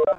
Good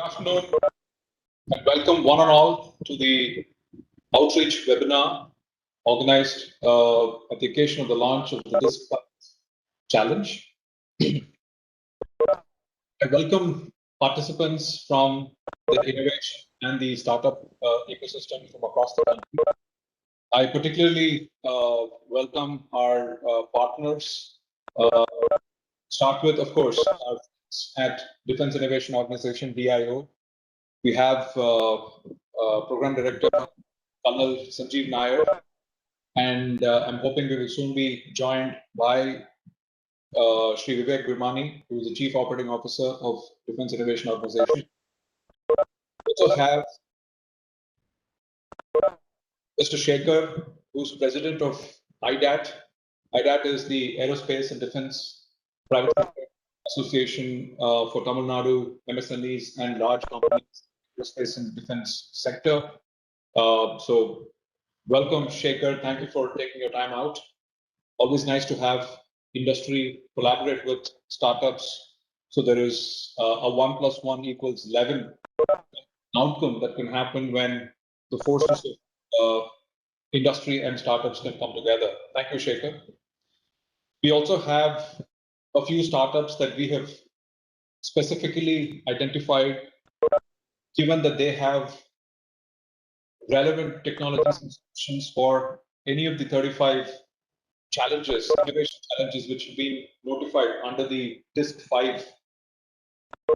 afternoon and welcome one and all to the outreach webinar organized at the occasion of the launch of the DISC Challenge. I welcome participants from the innovation and the startup ecosystem from across the country. I particularly welcome our partners. Start with, of course, our friends at Defense Innovation Organization, DIO. We have Program Director Colonel Sanjeev Nair, and I'm hoping we will soon be joined by Shri Vivek Birmani, who is the Chief Operating Officer of Defense Innovation Organization. We also have Mr. Shekhar, who's President of IDAT. IDAT is the Aerospace and Defense Private Sector Association for Tamil Nadu MSMEs and large companies, aerospace and defense sector. So welcome, Shekhar. Thank you for taking your time out. Always nice to have industry collaborate with startups. So there is a 1 + 1 = 11 outcome that can happen when the forces of industry and startups can come together. Thank you, Shekhar. We also have a few startups that we have specifically identified, given that they have relevant technologies and solutions for any of the 35 challenges, innovation challenges, which have been notified under the DISC 5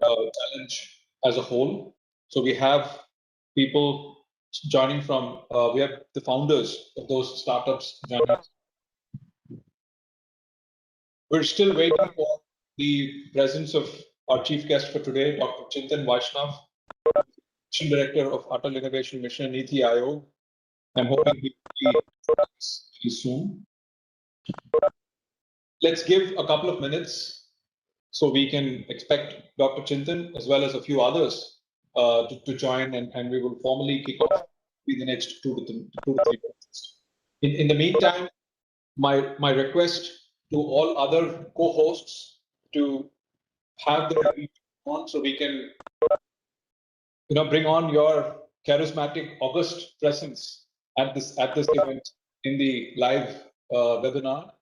challenge as a whole. So we have people joining from, we have the founders of those startups joining us. We're still waiting for the presence of our chief guest for today, Dr. Chintan Vaishnav, Mission Director of Atal Innovation Mission, NITI Aayog. I'm hoping he will be very soon. Let's give a couple of minutes so we can expect Dr. Chintan as well as a few others to join, and we will formally kick off in the next 2 to 3 minutes. In the meantime, my request to all other co-hosts to have their on so we can bring on your charismatic August presence at this event in the live webinar.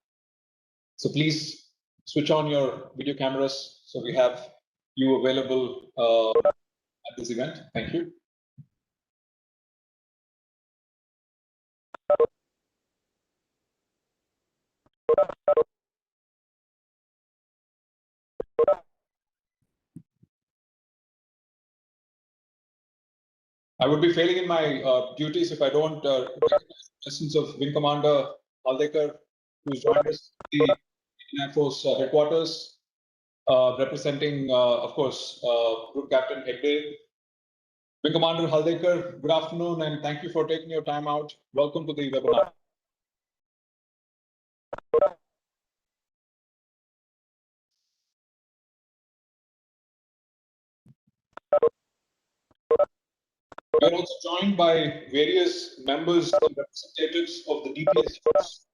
So please switch on your video cameras so we have you available at this event. Thank you. I would be failing in my duties if I don't recognize the presence of Wing Commander Haldekar, who's joined us at the Indian Air Force headquarters, representing, of course, Group Captain Hegde. Wing Commander Haldekar, good afternoon, and thank you for taking your time out. Welcome to the webinar. We're also joined by various members and representatives of the DPSUs.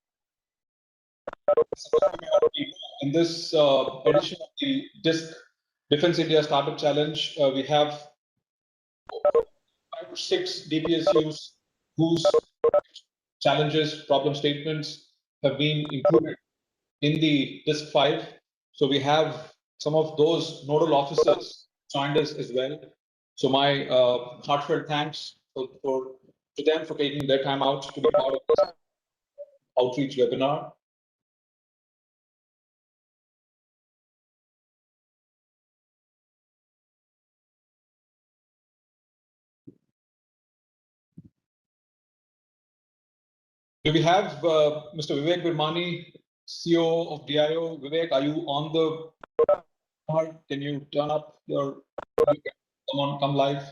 In this edition of the DISC Defense India Startup Challenge, we have 5 or 6 DPSUs whose challenges, problem statements have been included in the Disk 5. So we have some of those nodal officers joined us as well. So my heartfelt thanks to them for taking their time out to be part of this outreach webinar. Do we have Mr. Vivek Virmani, CEO of DIO? Vivek, are you on the board? Can you turn up your, come live?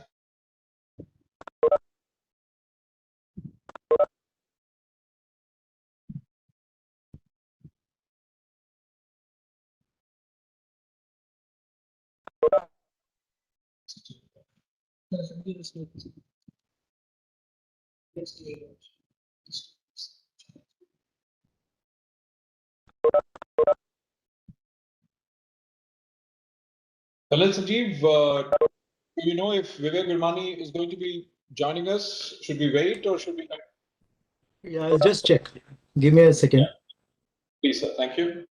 Hello, Sanjeev. Do you know if Vivek Virmani is going to be joining us? Should we wait or should we? Yeah, I'll just check. Give me a second. Yeah. Please, sir. Thank you.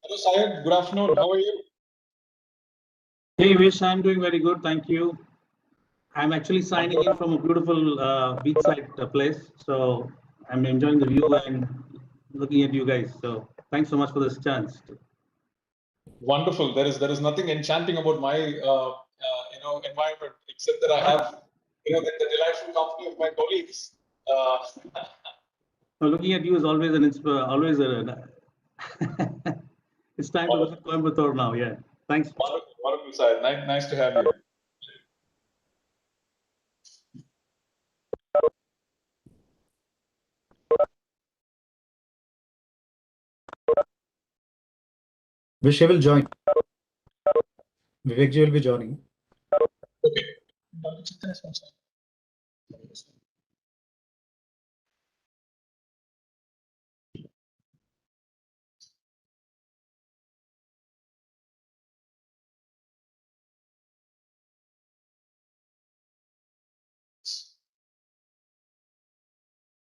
Hello, Syed. Good afternoon. How are you? Hey, Vish, I'm doing very good. Thank you. I'm actually signing in from a beautiful beachside place. So I'm enjoying the view and looking at you guys. So thanks so much for this chance. Wonderful. There is nothing enchanting about my environment except that I have the delightful company of my colleagues. So looking at you is always an always a. It's time to visit Coimbatore now. Yeah. Thanks. Wonderful, Syed. Nice to have you. Vishay will join. Vivek ji will be joining. Okay.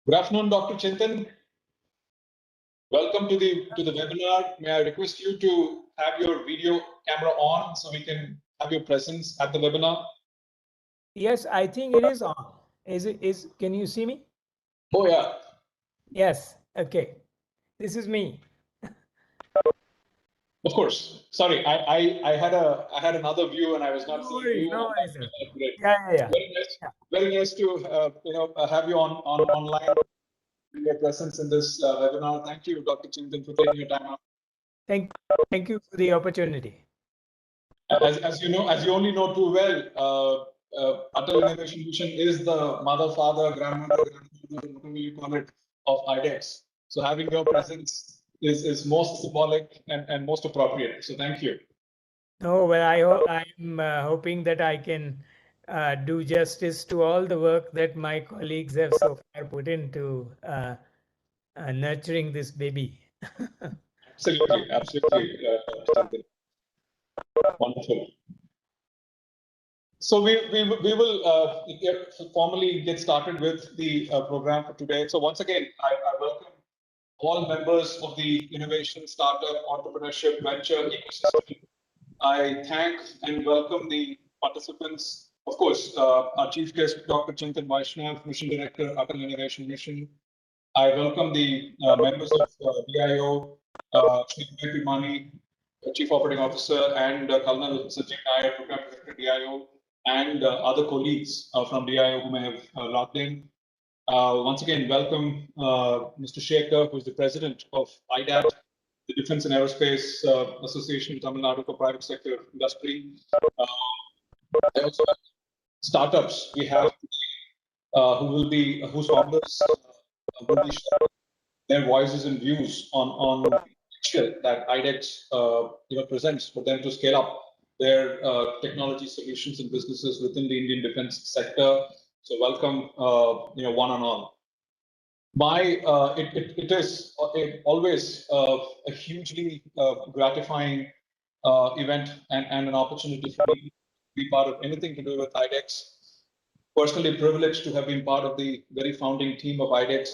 Good afternoon, Dr. Chintan. Welcome to the webinar. May I request you to have your video camera on so we can have your presence at the webinar? Yes, I think it is on. Can you see me? Oh yeah. Yes. Okay. This is me. Of course. Sorry, I had another view and I was not No seeing worries, you. no worries, sir. Great. Yeah. Very nice to have you on online. Your presence in this webinar. Thank you, Dr. Chintan, for taking your time out. Thank you for the opportunity. As you only know too well, Atal Innovation Mission is the mother, father, grandmother, whatever you call it, of IDEX. So having your presence is most symbolic and most appropriate. So thank you. No, well, I'm hoping that I can do justice to all the work that my colleagues have so far put into nurturing this baby. Absolutely. Wonderful. So we will formally get started with the program for today. So once again, I welcome all members of the innovation, startup, entrepreneurship, venture ecosystem. I thank and welcome the participants. Of course, our chief guest, Dr. Chintan Vaishnav, Mission Director, Atal Innovation Mission. I welcome the members of DIO, Shri Vivek Virmani, Chief Operating Officer, and Colonel Sanjeev Nair, Program Director, DIO, and other colleagues from DIO who may have logged in. Once again, welcome Mr. Shekhar, who is the president of IDAT, the Defense and Aerospace Association of Tamil Nadu for Private Sector Industry. Also, startups we have whose founders will be sharing their voices and views on the potential that IDEX presents for them to scale up their technology solutions and businesses within the Indian defense sector. So welcome, one and all. It is always a hugely gratifying event and an opportunity for me to be part of anything to do with IDEX. Personally privileged to have been part of the very founding team of IDEX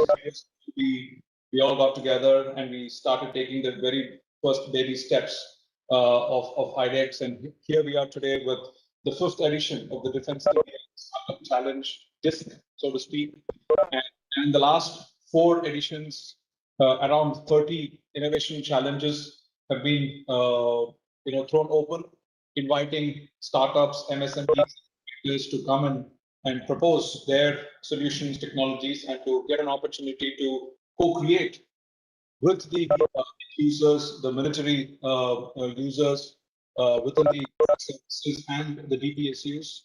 we all got together and we started taking the very first baby steps of IDEX. And here we are today with the fifth edition of the Defense India Startup Challenge DISC, so to speak. And the last 4 editions, around 30 innovation challenges have been thrown open, inviting startups, MSMEs to come and propose their solutions, technologies, and to get an opportunity to co-create with the users, the military users within the services and the DPSUs.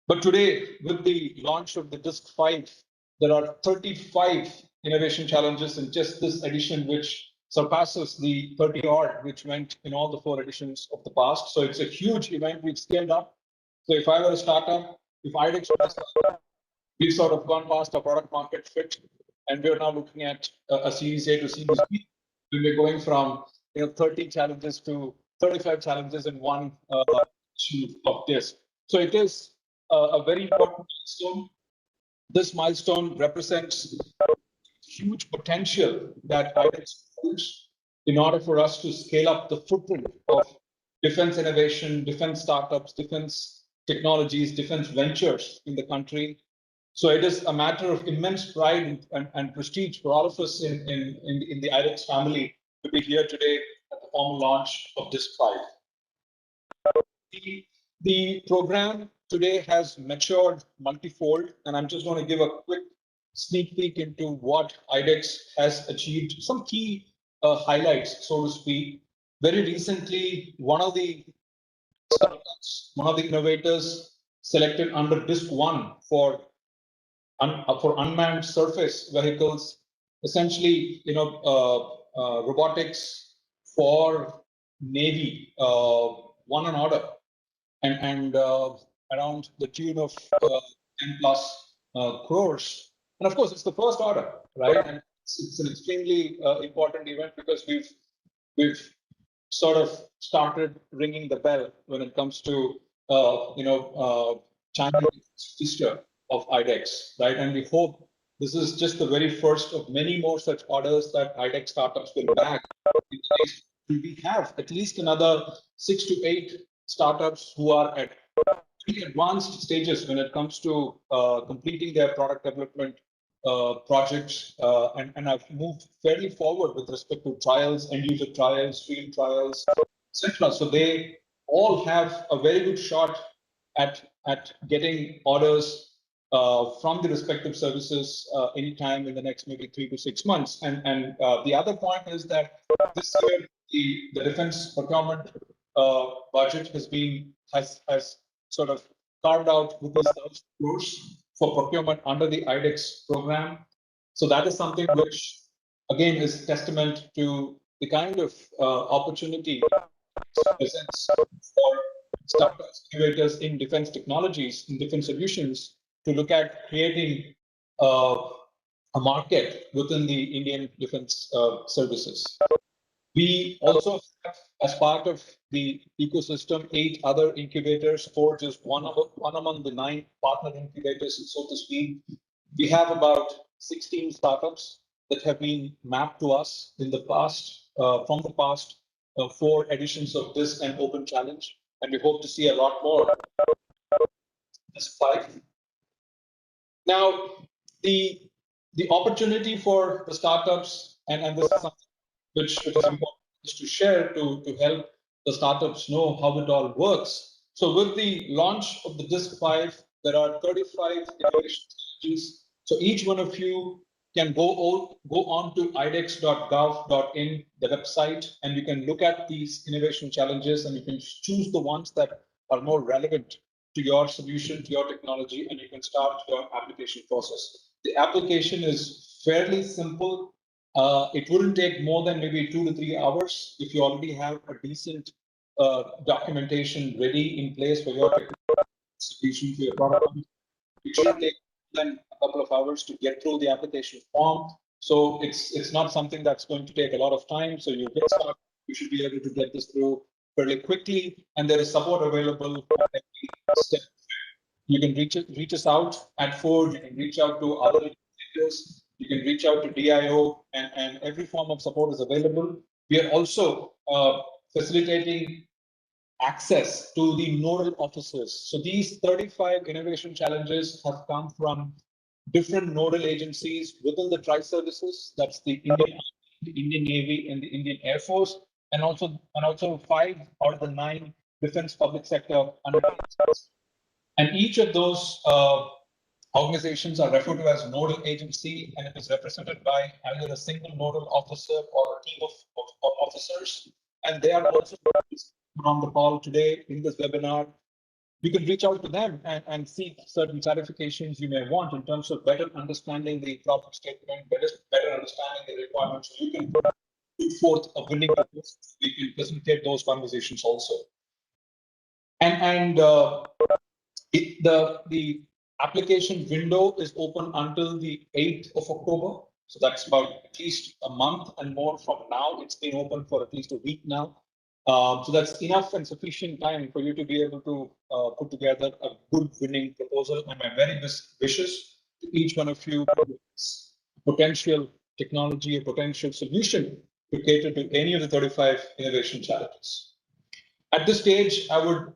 But today, with the launch of the DISC 5, there are 35 innovation challenges in just this edition, which surpasses the 30 odd which went in all the 4 editions of the past. So it's a huge event. We've scaled up. So if I were a startup, if IDEX were a startup, we've sort of gone past our product market fit, and we're now looking at a Series A to Series B. We're going from 30 challenges to 35 challenges in one issue of DISC. So it is a very important milestone. This milestone represents huge potential that IDEX holds in order for us to scale up the footprint of defense innovation, defense startups, defense technologies, defense ventures in the country. So it is a matter of immense pride and prestige for all of us in the IDEX family to be here today at the formal launch of DISC 5. The program today has matured multifold, and I'm just going to give a quick sneak peek into what IDEX has achieved, some key highlights, so to speak. Very recently, one of the startups, one of the innovators selected under DISC 1 for unmanned surface vehicles, essentially, robotics for Navy, won an order, and around the tune of 10 plus crores. And of course, it's the first order, right? And it's an extremely important event because we've sort of started ringing the bell when it comes to channeling history of IDEX, right? And we hope this is just the very first of many more such orders that IDEX startups will bag. We have at least another 6 to 8 startups who are at pretty advanced stages when it comes to completing their product development projects, and have moved fairly forward with respect to trials, end user trials, field trials, etc. So they all have a very good shot at getting orders from the respective services anytime in the next maybe 3 to 6 months. And the other point is that this year the defense procurement budget has sort of carved out with this crores for procurement under the IDEX program. So that is something which again is testament to the kind of opportunity it presents for startups, innovators in defense technologies, in defense solutions, to look at creating a market within the Indian defense services. We also have, as part of the ecosystem, 8 other incubators, Forge is one among the 9 partner incubators, so to speak. We have about 16 startups that have been mapped to us in the past, from the past 4 editions of DISC and Open Challenge, and we hope to see a lot more. DISC 5. Now, the opportunity for the startups, and this is something which is important to share to help the startups know how it all works. So with the launch of the DISC 5, there are 35 innovation challenges. So each one of you can go on to idex.gov.in, the website, and you can look at these innovation challenges, and you can choose the ones that are more relevant to your solution, to your technology, and you can start your application process. The application is fairly simple. It wouldn't take more than maybe 2 to 3 hours if you already have a decent documentation ready in place for your solution, for your product. It shouldn't take more than a couple of hours to get through the application form. So it's not something that's going to take a lot of time. So you get started, you should be able to get this through fairly quickly, and there is support available for every step. You can reach us out at Forge. You can reach out to other educators. You can reach out to DIO, and every form of support is available. We are also facilitating access to the nodal officers. So these 35 innovation challenges have come from different nodal agencies within the tri-services. That's the Indian Army, the Indian Navy, and the Indian Air Force, and also 5 out of the 9 defense public sector undertakings. And each of those organizations are referred to as nodal agency, and it is represented by either a single nodal officer or a team of officers. And they are also on the call today in this webinar. You can reach out to them and seek certain clarifications you may want in terms of better understanding the problem statement, better understanding the requirements. So you can put forth a winning proposal. We can facilitate those conversations also. And the application window is open until the 8th of October. So that's about at least a month and more from now. It's been open for at least a week now. So that's enough and sufficient time for you to be able to put together a good winning proposal. And my very best wishes to each one of you, potential technology, a potential solution to cater to any of the 35 innovation challenges. At this stage, I would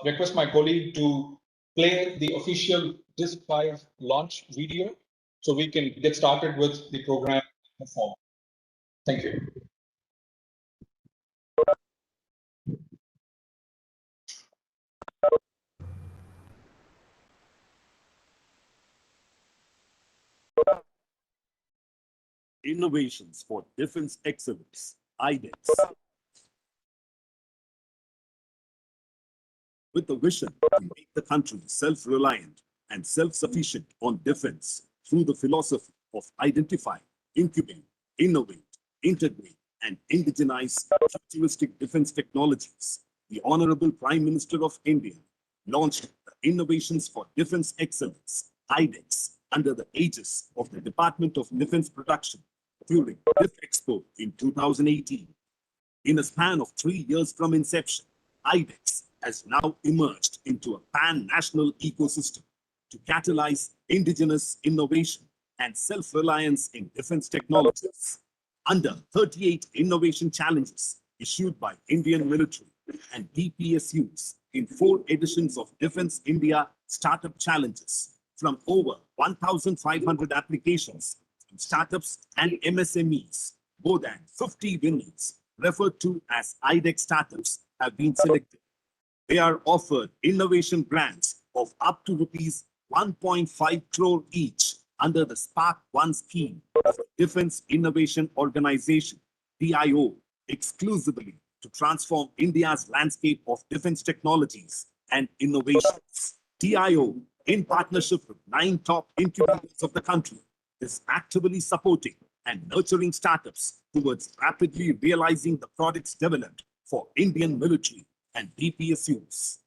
request my colleague to play the official DISC-5 launch video so we can get started with the program. Thank you. Innovations for Defense Excellence, IDEX. With the vision to make the country self-reliant and self-sufficient on defense through the philosophy of identify, incubate, innovate, integrate, and indigenize futuristic defense technologies, the Honorable Prime Minister of India launched the Innovations for Defense Excellence, IDEX, under the aegis of the Department of Defense Production during DIF Expo in 2018. In a span of 3 years from inception, IDEX has now emerged into a pan-national ecosystem to catalyze indigenous innovation and self-reliance in defense technologies. Under 38 innovation challenges issued by Indian military and DPSUs in 4 editions of Defense India Startup Challenges, from over 1,500 applications from startups and MSMEs, more than 50 winners, referred to as IDEX startups, have been selected. They are offered innovation grants of up to rupees 1.5 crore each under the Spark 1 scheme of the Defense Innovation Organization, DIO, exclusively to transform India's landscape of defense technologies and innovations. DIO, in partnership with 9 top incubators of the country, is actively supporting and nurturing startups towards rapidly realizing the products developed for Indian military and DPSUs.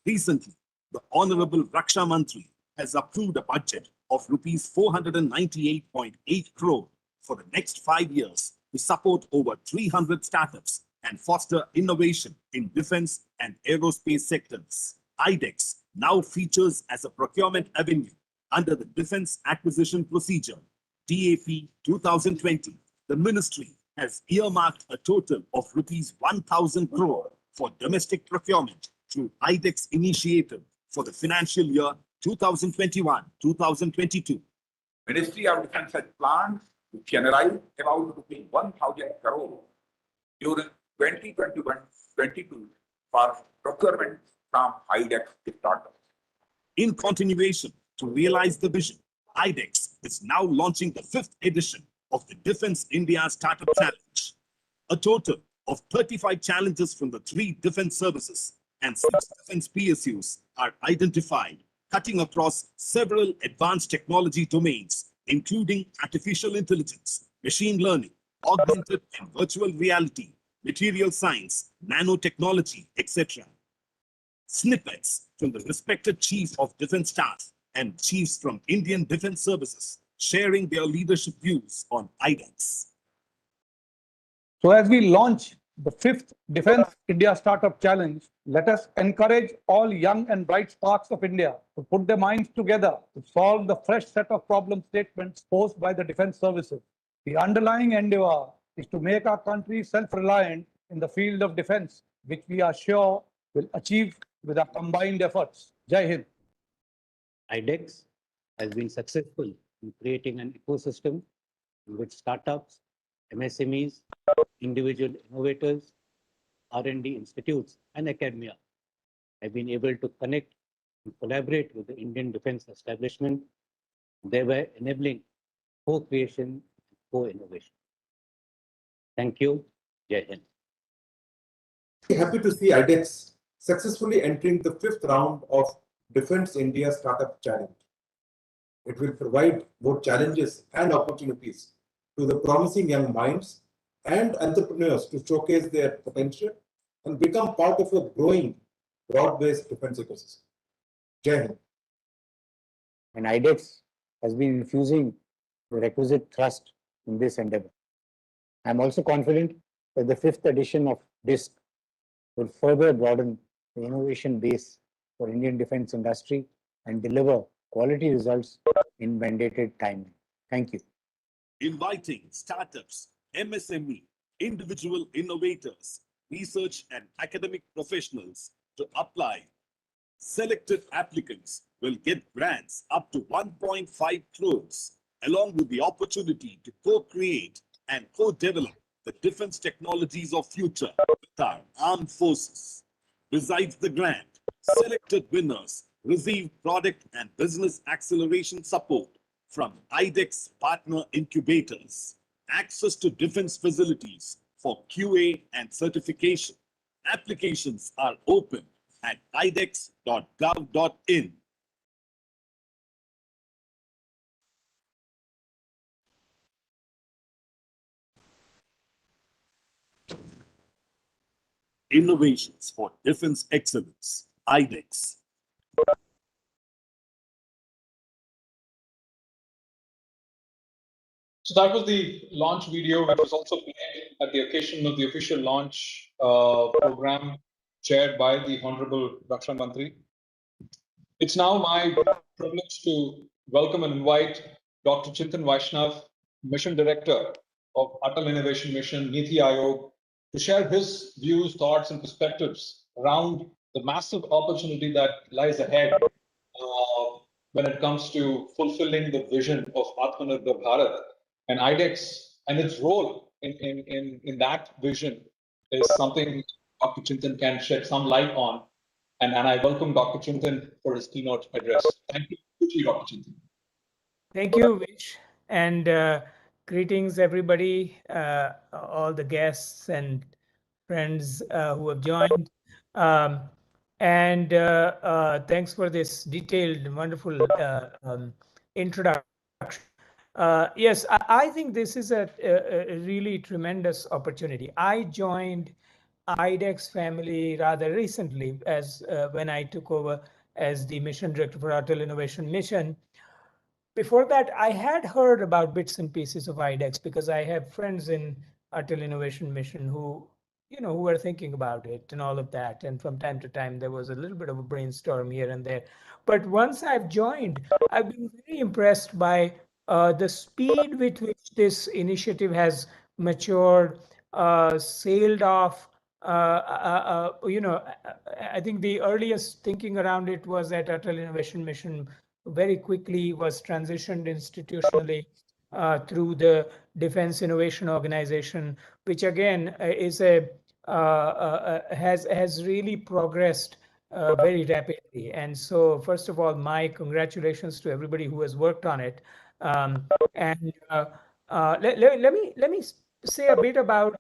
Recently, the Honorable Raksha Mantri has approved a budget of rupees 498.8 crore for the next 5 years to support over 300 startups and foster innovation in defense and aerospace sectors. IDEX now features as a procurement avenue under the Defense Acquisition Procedure, DAP 2020. The ministry has earmarked a total of rupees 1,000 crore for domestic procurement through IDEX initiative for the financial year 2021-2022. Ministry of Defense has planned to generate about 1,000 crore during 2021-22 for procurement from IDEX startups. In continuation to realize the vision, IDEX is now launching the 5th edition of the Defense India Startup Challenge. A total of 35 challenges from the 3 defense services and 6 defense PSUs are identified, cutting across several advanced technology domains, including artificial intelligence, machine learning, augmented and virtual reality, material science, nanotechnology, etc. Snippets from the respected chief of defense staff and chiefs from Indian Defense Services sharing their leadership views on IDEX. So as we launch the 5th Defense India Startup Challenge, let us encourage all young and bright sparks of India to put their minds together to solve the fresh set of problem statements posed by the defense services. The underlying endeavor is to make our country self-reliant in the field of defense, which we are sure will achieve with our combined efforts. Jai Hind. IDEX has been successful in creating an ecosystem in which startups, MSMEs, individual innovators, R&D institutes, and academia have been able to connect and collaborate with the Indian defense establishment, thereby enabling co-creation and co-innovation. Thank you. Jai Hind. Happy to see IDEX successfully entering the 5th round of Defense India Startup Challenge. It will provide both challenges and opportunities to the promising young minds and entrepreneurs to showcase their potential and become part of a growing, broad-based defense ecosystem. Jai Hind. And IDEX has been infusing the requisite thrust in this endeavor. I'm also confident that the 5th edition of DISC will further broaden the innovation base for Indian defense industry and deliver quality results in mandated time. Thank you. Inviting startups, MSME, individual innovators, research and academic professionals to apply. Selected applicants will get grants up to 1.5 crores, along with the opportunity to co-create and co-develop the defense technologies of future with our armed forces. Besides the grant, selected winners receive product and business acceleration support from IDEX partner incubators, access to defense facilities for QA and certification. Applications are open at idex.gov.in. Innovations for Defense Excellence, IDEX. So that was the launch video, which was also played at the occasion of the official launch program chaired by the Honorable Raksha Mantri. It's now my privilege to welcome and invite Dr. Chintan Vaishnav, Mission Director of Atal Innovation Mission, Niti Aayog, to share his views, thoughts, and perspectives around the massive opportunity that lies ahead when it comes to fulfilling the vision of Atmanirbhar Bharat. And IDEX and its role in that vision is something Dr. Chintan can shed some light on. And I welcome Dr. Chintan for his keynote address. Thank you, Dr. Chintan. Thank you, Vish. And greetings, everybody, all the guests and friends who have joined. Thanks for this detailed, wonderful introduction. Yes, I think this is a really tremendous opportunity. I joined IDEX family rather recently as when I took over as the mission director for Atal Innovation Mission. Before that, I had heard about bits and pieces of IDEX because I have friends in Atal Innovation Mission who were thinking about it and all of that. And from time to time, there was a little bit of a brainstorm here and there. But once I've joined, I've been very impressed by the speed with which this initiative has matured, sailed off. I think the earliest thinking around it was that Atal Innovation Mission very quickly was transitioned institutionally through the Defense Innovation Organization, which again is has really progressed very rapidly. And so, first of all, my congratulations to everybody who has worked on it. Let me say a bit about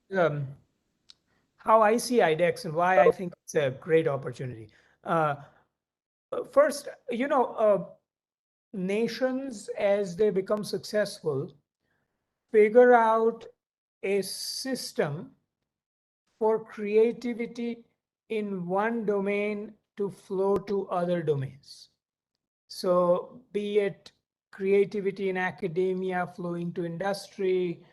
how I see IDEX and why I think it's a great opportunity. First, nations, as they become successful, figure out a system for creativity in one domain to flow to other domains. So be it creativity in academia flowing to industry,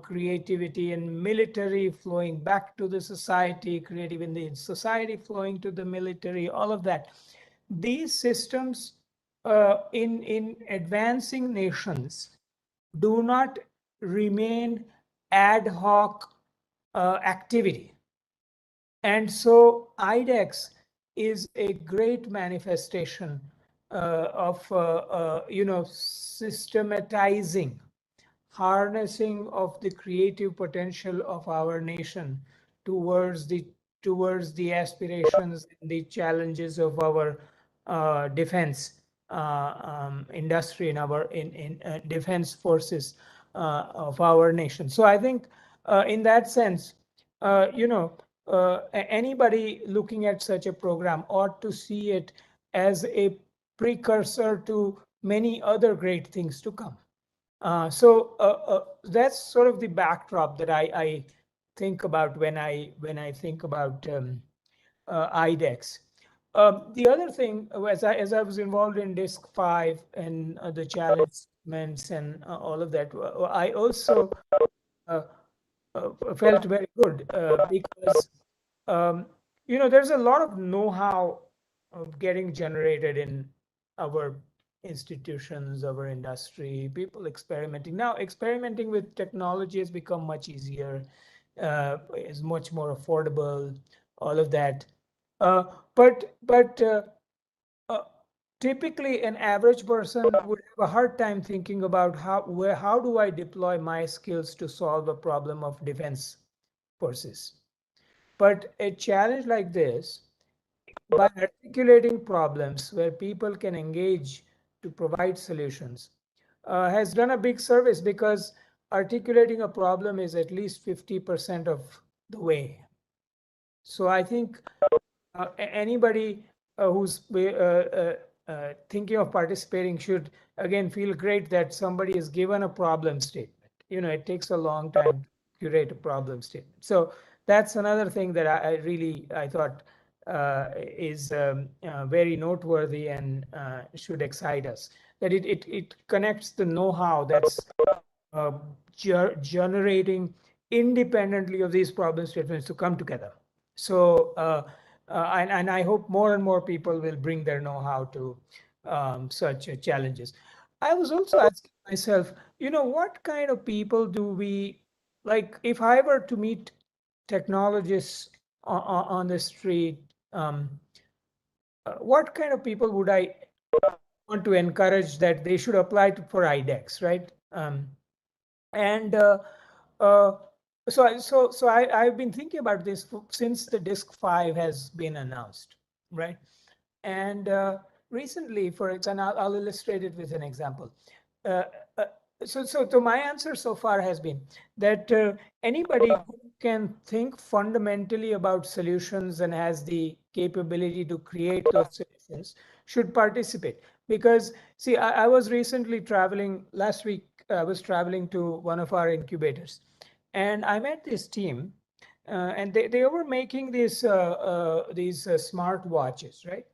creativity in military flowing back to the society, creativity in society flowing to the military, all of that. These systems in advancing nations do not remain ad hoc activity. And so IDEX is a great manifestation of systematizing, harnessing of the creative potential of our nation towards the aspirations and the challenges of our defense industry in our defense forces of our nation. So I think in that sense, anybody looking at such a program ought to see it as a precursor to many other great things to come. So that's sort of the backdrop that I think about when I think about IDEX. The other thing, as I was involved in DISC 5 and the challenges and all of that, I also felt very good because there's a lot of know-how of getting generated in our institutions, our industry, people experimenting. Now, experimenting with technology has become much easier, is much more affordable, all of that. But typically, an average person would have a hard time thinking about how do I deploy my skills to solve a problem of defense forces. But a challenge like this, by articulating problems where people can engage to provide solutions, has done a big service, because articulating a problem is at least 50% of the way. So I think anybody who's thinking of participating should again feel great that somebody is given a problem statement. It takes a long time to curate a problem statement. So that's another thing that I thought is very noteworthy and should excite us. That it connects the know-how that's generating independently of these problem statements to come together. So and I hope more and more people will bring their know-how to such challenges. I was also asking myself, what kind of people do we, like, if I were to meet technologists on the street, what kind of people would I want to encourage that they should apply for IDEX, right? So I've been thinking about this since the DISC 5 has been announced, right? And recently, for example, I'll illustrate it with an example. So my answer so far has been that anybody who can think fundamentally about solutions and has the capability to create those solutions should participate. Because, see, I was recently traveling, last week, I was traveling to one of our incubators, and I met this team, and they were making these smart watches, right?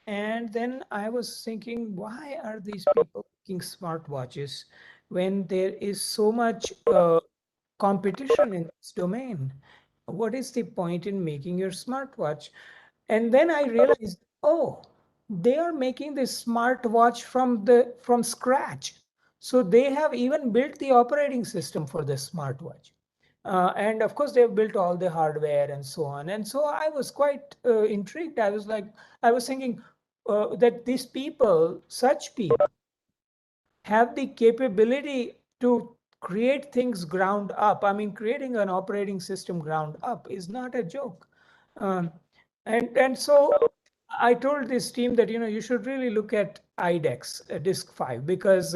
And then I was thinking, why are these people making smart watches when there is so much competition in this domain? What is the point in making your smartwatch? And then I realized, oh, they are making this smartwatch from scratch. So they have even built the operating system for the smartwatch. And of course, they've built all the hardware and so on. And so I was quite intrigued. I was thinking that these people, such people, have the capability to create things ground up. I mean, creating an operating system ground up is not a joke. And so I told this team that, you should really look at IDEX, DISC 5, because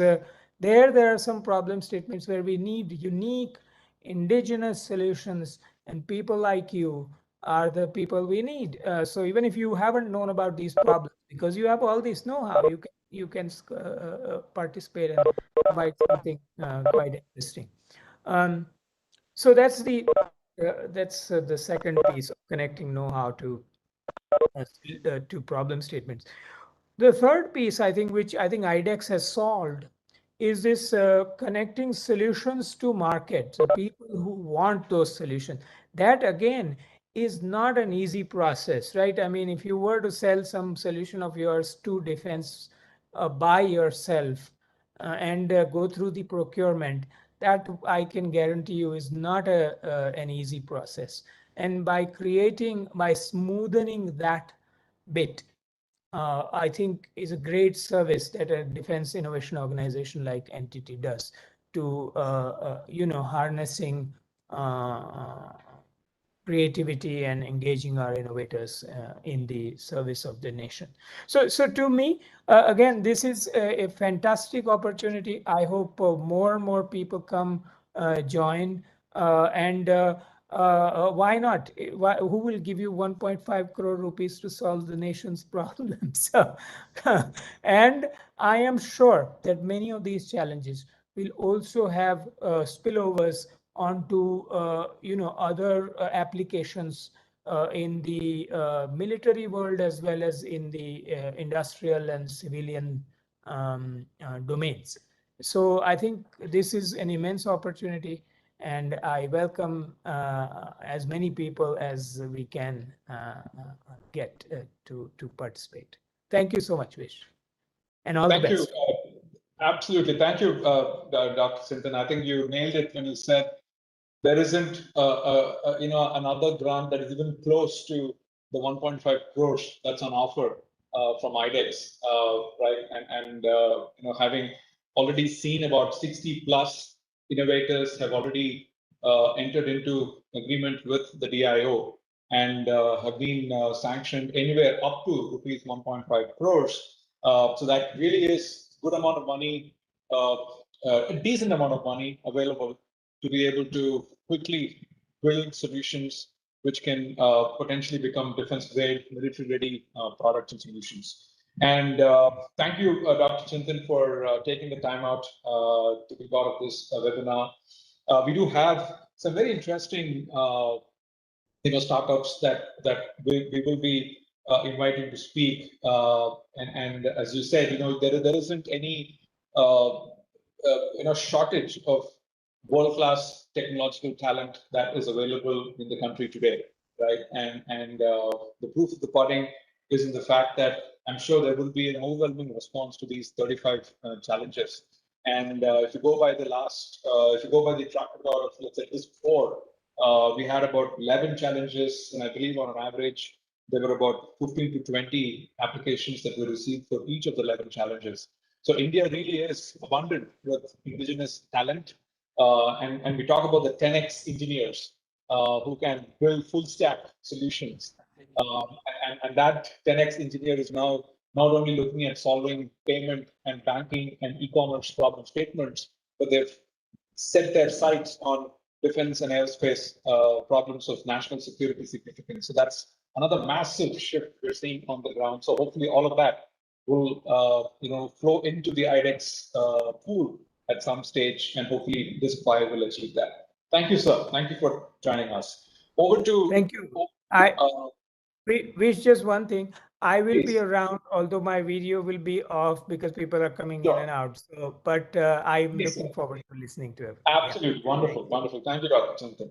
there are some problem statements where we need unique indigenous solutions, and people like you are the people we need. So even if you haven't known about these problems, because you have all this know-how, you can participate and provide something quite interesting. So that's the second piece of connecting know-how to problem statements. The third piece, I think, which I think IDEX has solved, is this connecting solutions to market. So people who want those solutions, that again is not an easy process, right? I mean, if you were to sell some solution of yours to defense by yourself and go through the procurement, that I can guarantee you is not an easy process. And by smoothing that bit, I think is a great service that a defense innovation organization like NTT does to, harnessing creativity and engaging our innovators in the service of the nation. So to me, again, this is a fantastic opportunity. I hope more and more people come join, and why not? Who will give you 1.5 crore rupees to solve the nation's problems? So, and I am sure that many of these challenges will also have spillovers onto other applications in the military world as well as in the industrial and civilian domains. So I think this is an immense opportunity, and I welcome as many people as we can get to participate. Thank you so much, Vish, and all the best. Thank you. Absolutely. Thank you, Dr. Chintan. I think you nailed it when you said there isn't another grant that is even close to the 1.5 crores that's on offer from IDEX, right? And having already seen about 60 plus innovators have already entered into agreement with the DIO and have been sanctioned anywhere up to rupees 1.5 crores. So that really is good amount of money, a decent amount of money available to be able to quickly build solutions which can potentially become defense-grade, military-ready products and solutions. And thank you, Dr. Chintan, for taking the time out to be part of this webinar. We do have some very interesting, startups that we will be inviting to speak. And as you said, there isn't any shortage of world-class technological talent that is available in the country today, right? And the proof of the pudding is in the fact that I'm sure there will be an overwhelming response to these 35 challenges. And if you go by the track record of, let's say, this 4, we had about 11 challenges, and I believe on an average, there were about 15 to 20 applications that were received for each of the 11 challenges. So India really is abundant with indigenous talent. And we talk about the 10x engineers who can build full stack solutions. And that 10x engineer is now not only looking at solving payment and banking and e-commerce problem statements, but they've set their sights on defense and aerospace problems of national security significance. So that's another massive shift we're seeing on the ground. So hopefully all of that will flow into the IDEX pool at some stage, and hopefully this file will achieve that. Thank you, sir. Thank you for joining us. Over to. Thank you. Wish just one thing. I will be around, although my video will be off because people are coming in and out. So, but I'm looking forward to listening to it. Absolutely. Yeah. Wonderful. Wonderful. Thank you, Dr. Chintan.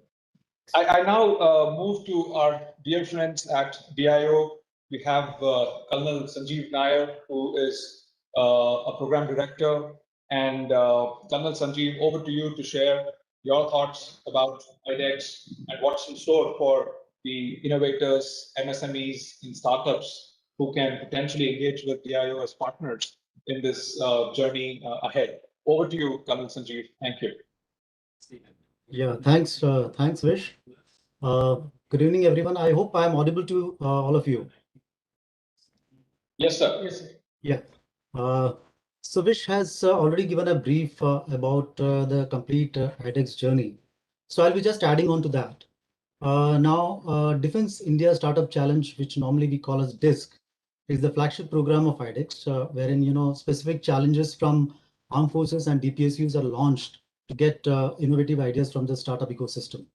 I now move to our dear friends at DIO. We have Colonel Sanjeev Nair, who is a program director. And Colonel Sanjeev, over to you to share your thoughts about IDEX and what's in store for the innovators, MSMEs, and startups who can potentially engage with DIO as partners in this journey ahead. Over to you, Colonel Sanjeev. Thank you. Yeah, thanks, Vish. Good evening, everyone. I hope I'm audible to all of you. Yes, sir. Yes, sir. Yeah. So Vish has already given a brief about the complete IDEX journey. So I'll be just adding on to that. Now, Defense India Startup Challenge, which normally we call as DISC, is the flagship program of IDEX, wherein specific challenges from armed forces and DPSUs are launched to get innovative ideas from the startup ecosystem.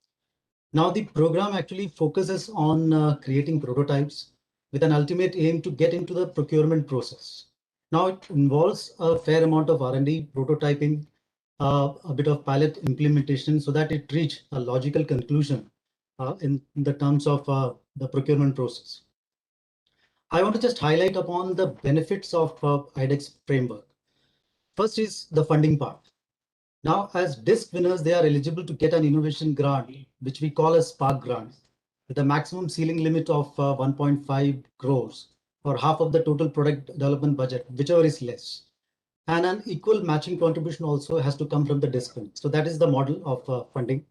Now, the program actually focuses on creating prototypes with an ultimate aim to get into the procurement process. Now it involves a fair amount of R&D, prototyping, a bit of pilot implementation so that it reach a logical conclusion in the terms of the procurement process. I want to just highlight upon the benefits of IDEX framework. First is the funding part. Now, as DISC winners, they are eligible to get an innovation grant, which we call a Spark grant, with a maximum ceiling limit of 1.5 crores or half of the total product development budget, whichever is less. And an equal matching contribution also has to come from the DISC win. So that is the model of funding.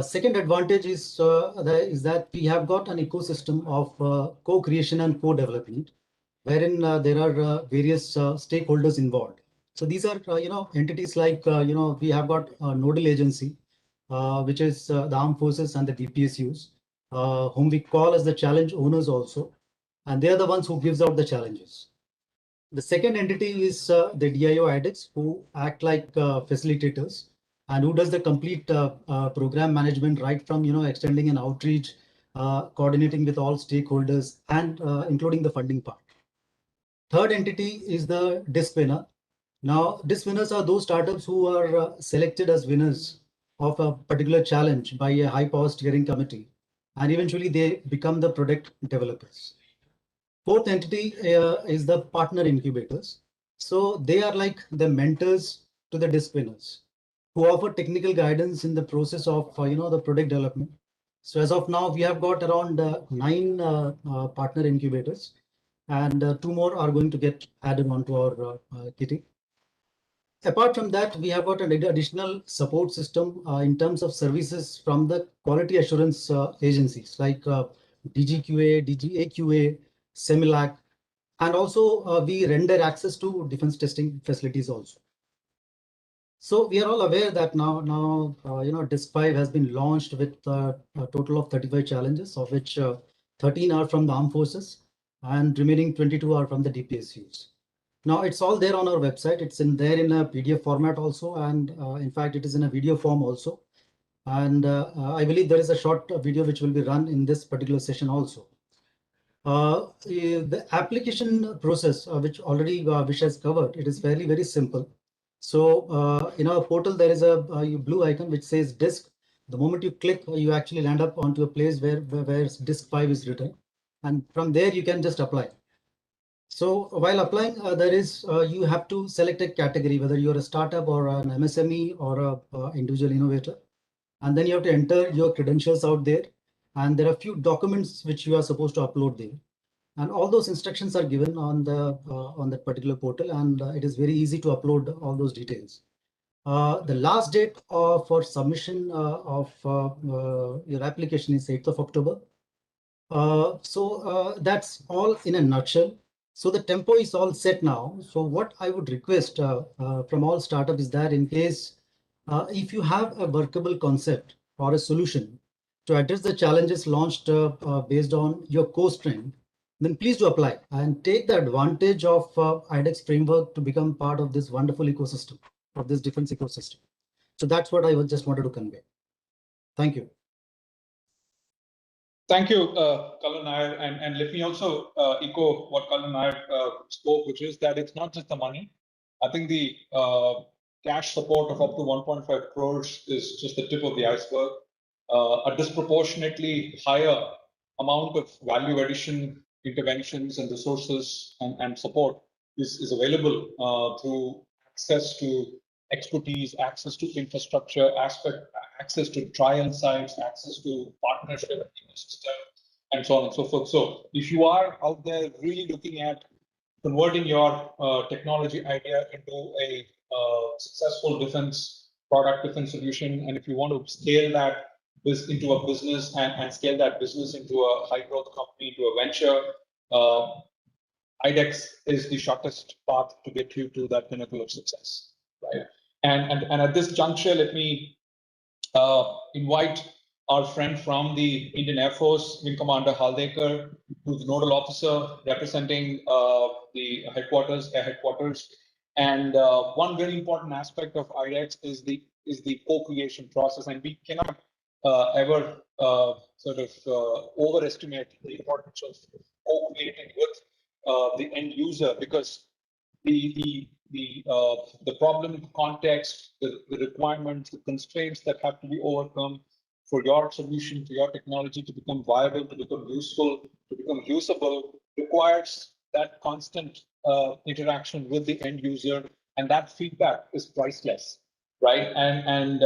Second advantage is that we have got an ecosystem of co-creation and co-development, wherein there are various stakeholders involved. So these are, entities like, we have got a nodal agency, which is the armed forces and the DPSUs, whom we call as the challenge owners also. And they are the ones who gives out the challenges. The second entity is the DIO IDEX, who act like facilitators and who does the complete program management, right from, extending an outreach, coordinating with all stakeholders and including the funding part. Third entity is the DISC winner. Now, DISC winners are those startups who are selected as winners of a particular challenge by a high power steering committee, and eventually they become the product developers. Fourth entity is the partner incubators. So they are like the mentors to the DISC winners who offer technical guidance in the process of the product development. So as of now, we have got around 9 partner incubators, and 2 more are going to get added onto our kitty. Apart from that, we have got an additional support system in terms of services from the quality assurance agencies like DGQA, DGAQA, Semilac, and also we render access to defense testing facilities also. So we are all aware that now DISC 5 has been launched with a total of 35 challenges, of which 13 are from the armed forces and remaining 22 are from the DPSUs. Now it's all there on our website. It's there in a PDF format also, and in fact it is in a video form also. And I believe there is a short video which will be run in this particular session also. The application process, which already Vish has covered, it is very simple. So in our portal there is a blue icon which says DISC. The moment you click, you actually land up onto a place where DISC 5 is written, and from there you can just apply. So while applying, you have to select a category, whether you're a startup or an MSME or a individual innovator, and then you have to enter your credentials out there. And there are a few documents which you are supposed to upload there, and all those instructions are given on that particular portal, and it is very easy to upload all those details. The last date for submission of your application is 8th of October. So that's all in a nutshell. So the tempo is all set now. So what I would request from all startups is that in case if you have a workable concept or a solution to address the challenges launched based on your core strength, then please do apply and take the advantage of IDEX framework to become part of this wonderful ecosystem, of this defense ecosystem. So that's what I just wanted to convey. Thank you. Thank you, Kallan Nair, and let me also echo what Kallan Nair spoke, which is that it's not just the money. I think the cash support of up to 1.5 crores is just the tip of the iceberg. A disproportionately higher amount of value addition interventions and resources and support is available through access to expertise, access to infrastructure, access to trial sites, access to partnership ecosystem, and so on and so forth. So if you are out there really looking at converting your technology idea into a successful defense product, defense solution, and if you want to scale that into a business and scale that business into a high growth company, into a venture, IDEX is the shortest path to get you to that pinnacle of success, right? And at this juncture, let me invite our friend from the Indian Air Force, Wing Commander Haldekar, who's the nodal officer representing the headquarters, air headquarters. And one very important aspect of IDEX is the co-creation process, and we cannot ever overestimate the importance of co-creating with the end user, because the problem context, the requirements, the constraints that have to be overcome for your solution, for your technology to become viable, to become useful, to become usable, requires that constant interaction with the end user, and that feedback is priceless, right? And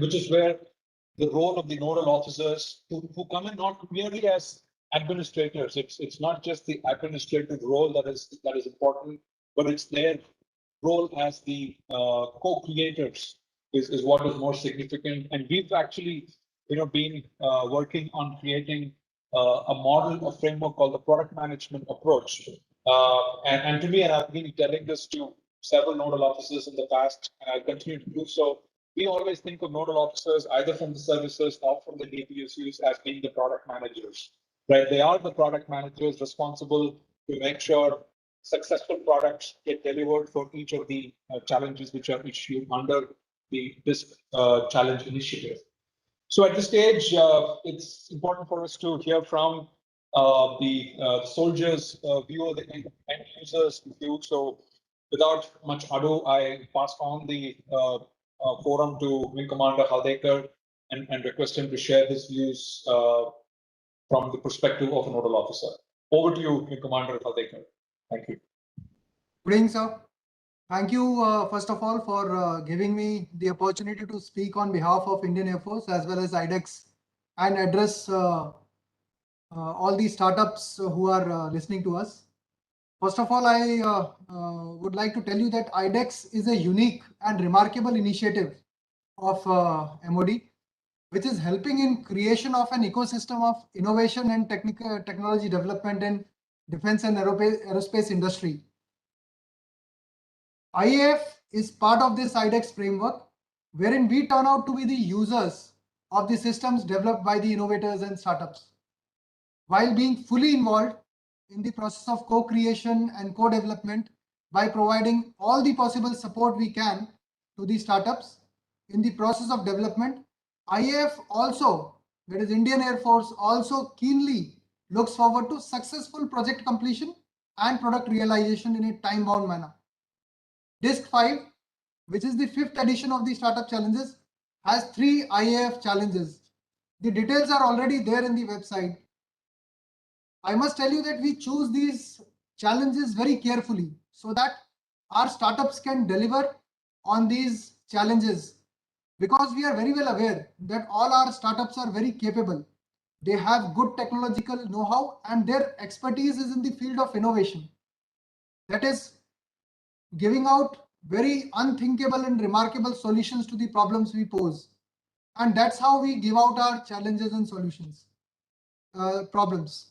which is where the role of the nodal officers who come in not merely as administrators. It's not just the administrative role that is important, but it's their role as the co-creators is what is more significant. And we've actually, been working on creating a model, a framework called the product management approach. And to me, and I've been telling this to several nodal officers in the past, and I'll continue to do so. We always think of nodal officers either from the services or from the DPSUs as being the product managers, right? They are the product managers responsible to make sure successful products get delivered for each of the challenges which are issued under this challenge initiative. So at this stage, it's important for us to hear from the soldiers' view, the end users' view. So without much ado, I pass on the forum to Wing Commander Haldekar and request him to share his views from the perspective of a nodal officer. Over to you, Wing Commander Haldekar. Thank you. Good evening, sir. Thank you, first of all, for giving me the opportunity to speak on behalf of Indian Air Force as well as IDEX and address all the startups who are listening to us. First of all, I would like to tell you that IDEX is a unique and remarkable initiative of MOD, which is helping in creation of an ecosystem of innovation and technology development in defense and aerospace industry. IAF is part of this IDEX framework, wherein we turn out to be the users of the systems developed by the innovators and startups, while being fully involved in the process of co-creation and co-development by providing all the possible support we can to the startups in the process of development. IAF also, that is Indian Air Force, also keenly looks forward to successful project completion and product realization in a time-bound manner. DISC 5, which is the 5th edition of the Startup Challenges, has 3 IAF challenges. The details are already there in the website. I must tell you that we choose these challenges very carefully so that our startups can deliver on these challenges, because we are very well aware that all our startups are very capable. They have good technological know-how and their expertise is in the field of innovation. That is giving out very unthinkable and remarkable solutions to the problems we pose. And that's how we give out our challenges and solutions, problems.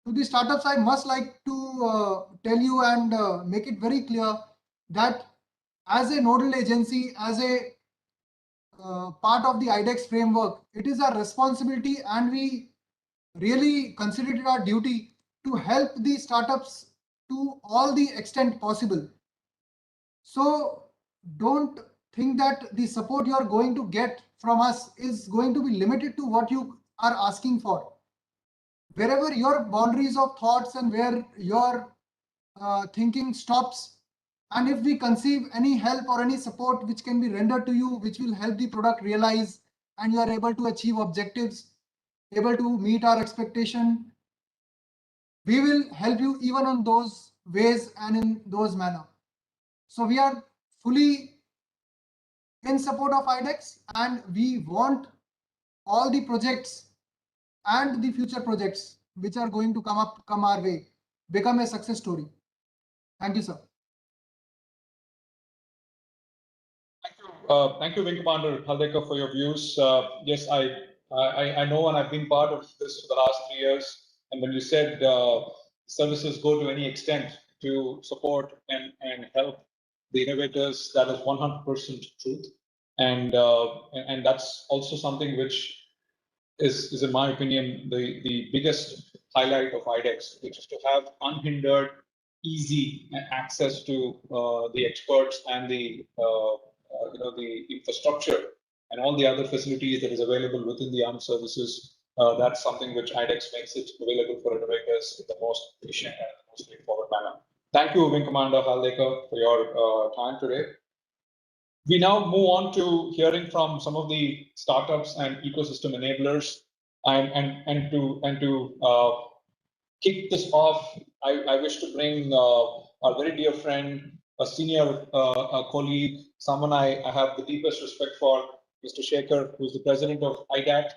To the startups, I must like to tell you and make it very clear that as a nodal agency, as a part of the IDEX framework, it is our responsibility and we really consider it our duty to help the startups to all the extent possible. So don't think that the support you are going to get from us is going to be limited to what you are asking for. Wherever your boundaries of thoughts and where your thinking stops, and if we conceive any help or any support which can be rendered to you, which will help the product realize and you are able to achieve objectives, able to meet our expectation, we will help you even on those ways and in those manner. So we are fully in support of IDEX and we want all the projects and the future projects which are going to come our way, become a success story. Thank you, sir. Thank you, Wing Commander Haldekar, for your views. Yes, I know, and I've been part of this for the last 3 years. And when you said services go to any extent to support and help the innovators, that is 100% truth. And that's also something which is in my opinion, the biggest highlight of IDEX, which is to have unhindered, easy access to the experts and the the infrastructure and all the other facilities that is available within the armed services That's something which IDEX makes it available for innovators in the most efficient and most straightforward manner. Thank you, Wing Commander Haldekar, for your time today. We now move on to hearing from some of the startups and ecosystem enablers, and to kick this off, I wish to bring our very dear friend, a senior colleague, someone I have the deepest respect for, Mr. Shekhar, who's the president of IDAT.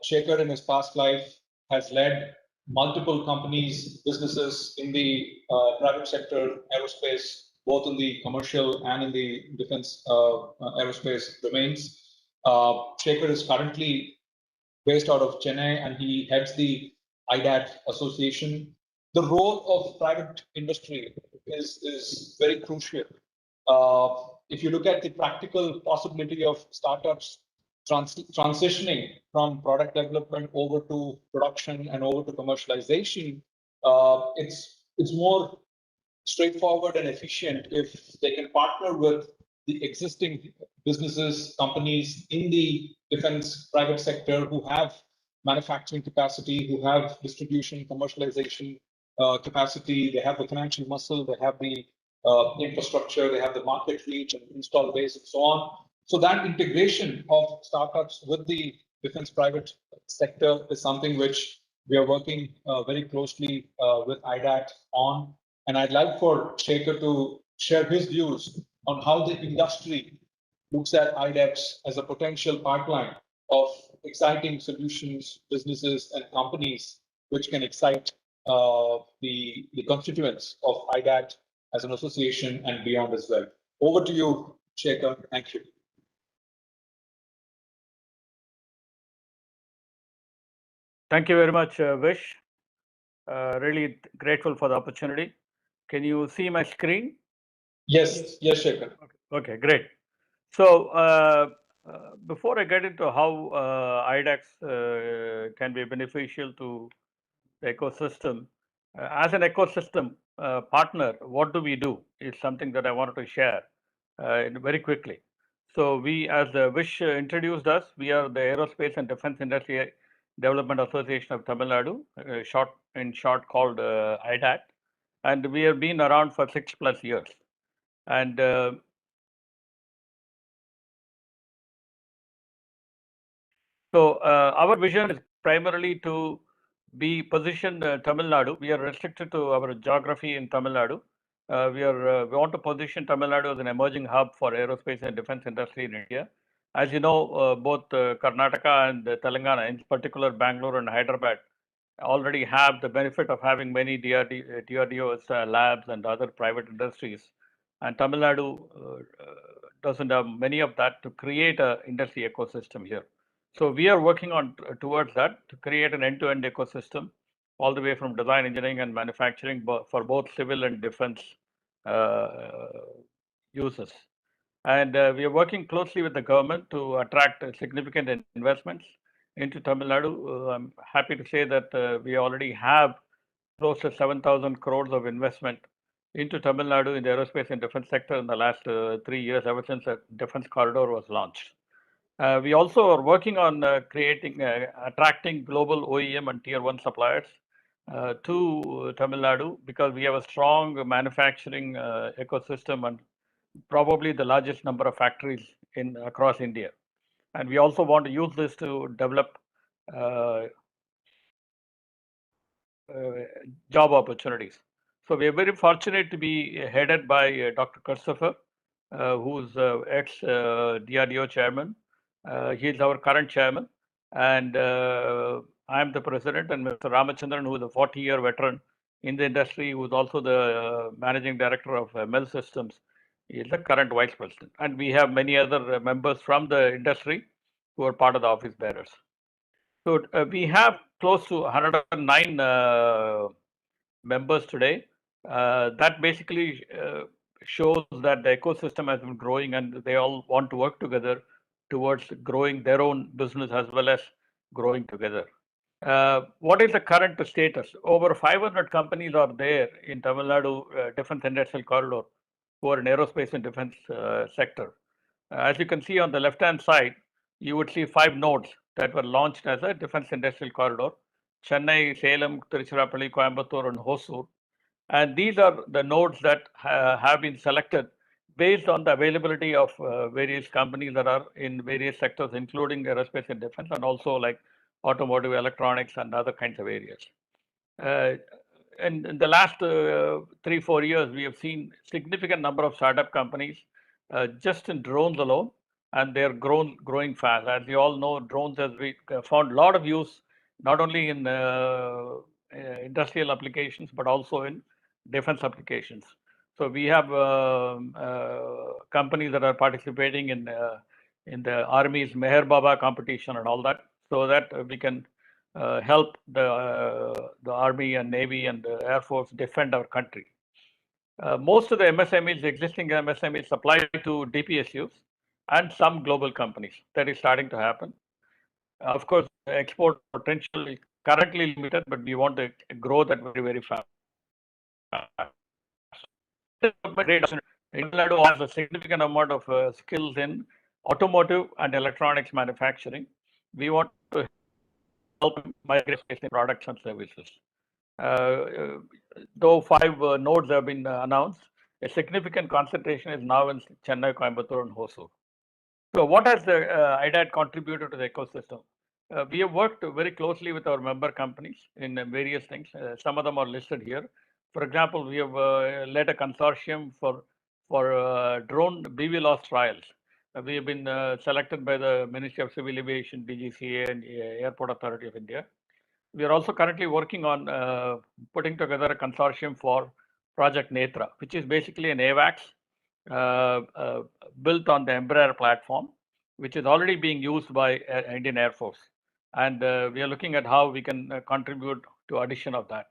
Shekhar, in his past life, has led multiple companies, businesses in the private sector, aerospace, both in the commercial and in the defense aerospace domains. Shekhar is currently based out of Chennai, and he heads the IDAT Association. The role of private industry is very crucial. If you look at the practical possibility of startups transitioning from product development over to production and over to commercialization, it's more straightforward and efficient if they can partner with the existing businesses, companies in the defense private sector who have manufacturing capacity, who have distribution, commercialization capacity, they have the financial muscle, they have the infrastructure, they have the market reach and install base and so on. So that integration of startups with the defense private sector is something which we are working very closely with IDAT on. And I'd like for Shekhar to share his views on how the industry looks at IDEX as a potential pipeline of exciting solutions, businesses, and companies which can excite the constituents of IDAT as an association and beyond as well. Over to you, Shekhar. Thank you. Thank you very much, Vish. Really grateful for the opportunity. Can you see my screen? Yes, yes, Shekhar. Okay, great. So before I get into how IDEX can be beneficial to the ecosystem, as an ecosystem partner, what do we do is something that I wanted to share very quickly. So we, as Vish introduced us, we are the Aerospace and Defense Industry Development Association of Tamil Nadu, in short called IDAT, and we have been around for 6+ years. And so our vision is primarily to be positioned Tamil Nadu. We are restricted to our geography in Tamil Nadu. We want to position Tamil Nadu as an emerging hub for aerospace and defense industry in India. As you know, both Karnataka and Telangana, in particular Bangalore and Hyderabad, already have the benefit of having many DRDO's labs and other private industries. And Tamil Nadu doesn't have many of that to create an industry ecosystem here. So we are working on towards that to create an end-to-end ecosystem, all the way from design, engineering, and manufacturing for both civil and defense users. And we are working closely with the government to attract significant investments into Tamil Nadu. I'm happy to say that we already have close to 7,000 crores of investment into Tamil Nadu in the aerospace and defense sector in the last 3 years, ever since the defense corridor was launched. We also are working on attracting global OEM and tier 1 suppliers to Tamil Nadu, because we have a strong manufacturing ecosystem and probably the largest number of factories across India. And we also want to use this to develop job opportunities. So we are very fortunate to be headed by Dr. Christopher, who's ex-DRDO chairman. He is our current chairman, and I am the president, and Mr. Ramachandran, who is a 40-year veteran in the industry, who is also the managing director of Mel Systems, is the current vice president. And we have many other members from the industry who are part of the office bearers. So we have close to 109 members today. That basically shows that the ecosystem has been growing, and they all want to work together towards growing their own business as well as growing together. What is the current status? Over 500 companies are there in Tamil Nadu Defense Industrial Corridor who are in aerospace and defense sector. As you can see on the left-hand side, you would see 5 nodes that were launched as a defense industrial corridor: Chennai, Salem, Tiruchirappalli, Coimbatore, and Hosur. And these are the nodes that have been selected based on the availability of various companies that are in various sectors, including aerospace and defense, and also like automotive, electronics, and other kinds of areas. And in the last 3-4 years, we have seen significant number of startup companies just in drones alone, and they're growing fast. As you all know, drones has found a lot of use, not only in industrial applications, but also in defense applications. So we have companies that are participating in the Army's Meher Baba competition and all that, so that we can help the Army and Navy and the Air Force defend our country. Most of the MSMEs, existing MSMEs, supply to DPSUs and some global companies. That is starting to happen. Of course, export potential is currently limited, but we want to grow that very, very fast. Tamil Nadu has a significant amount of skills in automotive and electronics manufacturing. We want to help migrate products and services. Though 5 nodes have been announced, a significant concentration is now in Chennai, Coimbatore, and Hosur. So what has the IDAT contributed to the ecosystem? We have worked very closely with our member companies in various things. Some of them are listed here. For example, we have led a consortium for drone BVLOS trials. We have been selected by the Ministry of Civil Aviation, DGCA, and Airport Authority of India. We are also currently working on putting together a consortium for Project Netra, which is basically an AWACS built on the Embraer platform, which is already being used by Indian Air Force. And we are looking at how we can contribute to addition of that.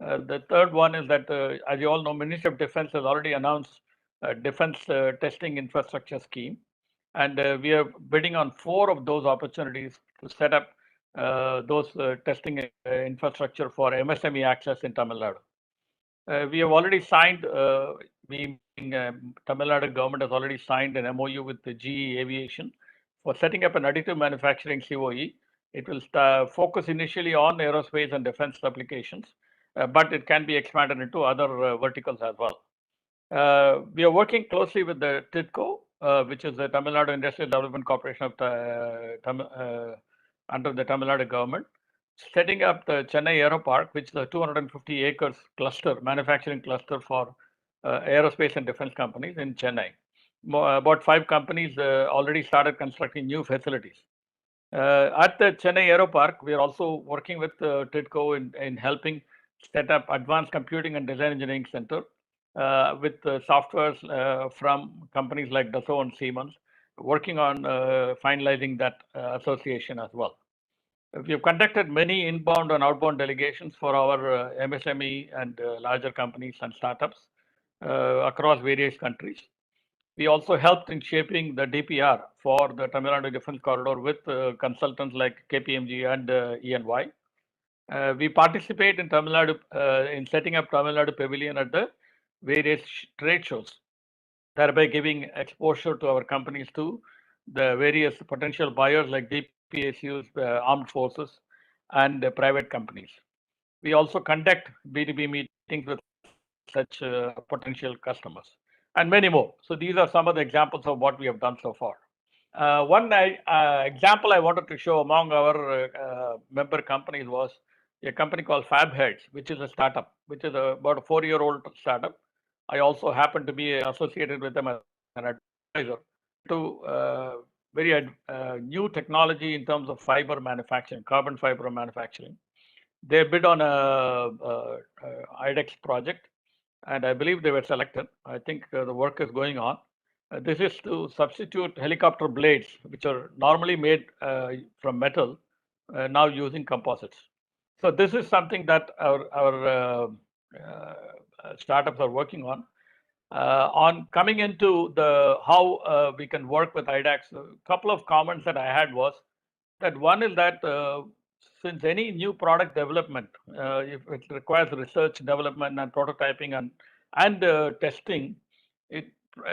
The third one is that, as you all know, Ministry of Defense has already announced a defense testing infrastructure scheme. And we are bidding on 4 of those opportunities to set up those testing infrastructure for MSME access in Tamil Nadu. We have already signed, Tamil Nadu government has already signed an MOU with the GE Aviation for setting up an additive manufacturing COE. It will focus initially on aerospace and defense applications, but it can be expanded into other verticals as well. We are working closely with the TIDCO, which is the Tamil Nadu Industrial Development Corporation of under the Tamil Nadu government, setting up the Chennai Aero Park, which is a 250 acres cluster, manufacturing cluster for aerospace and defense companies in Chennai. About 5 companies already started constructing new facilities. At the Chennai Aero Park, we are also working with TIDCO in helping set up Advanced Computing and Design Engineering Center with softwares from companies like Dassault and Siemens, working on finalizing that association as well. We have conducted many inbound and outbound delegations for our MSME and larger companies and startups across various countries. We also helped in shaping the DPR for the Tamil Nadu Defense Corridor with consultants like KPMG and EY. We participate in Tamil Nadu in setting up Tamil Nadu Pavilion at the various trade shows, thereby giving exposure to our companies to the various potential buyers like DPSUs, armed forces, and private companies. We also conduct B2B meetings with such potential customers, and many more. So these are some of the examples of what we have done so far. One example I wanted to show among our member companies was a company called FabHeads, which is a startup, which is about a 4-year-old startup. I also happen to be associated with them as an advisor to very new technology in terms of fiber manufacturing, carbon fiber manufacturing. They bid on a IDEX project, and I believe they were selected. I think the work is going on. This is to substitute helicopter blades, which are normally made from metal, now using composites. So this is something that our startups are working on. On coming into the how we can work with IDAX, a couple of comments that I had was that one is that since any new product development, if it requires research, development, and prototyping and testing,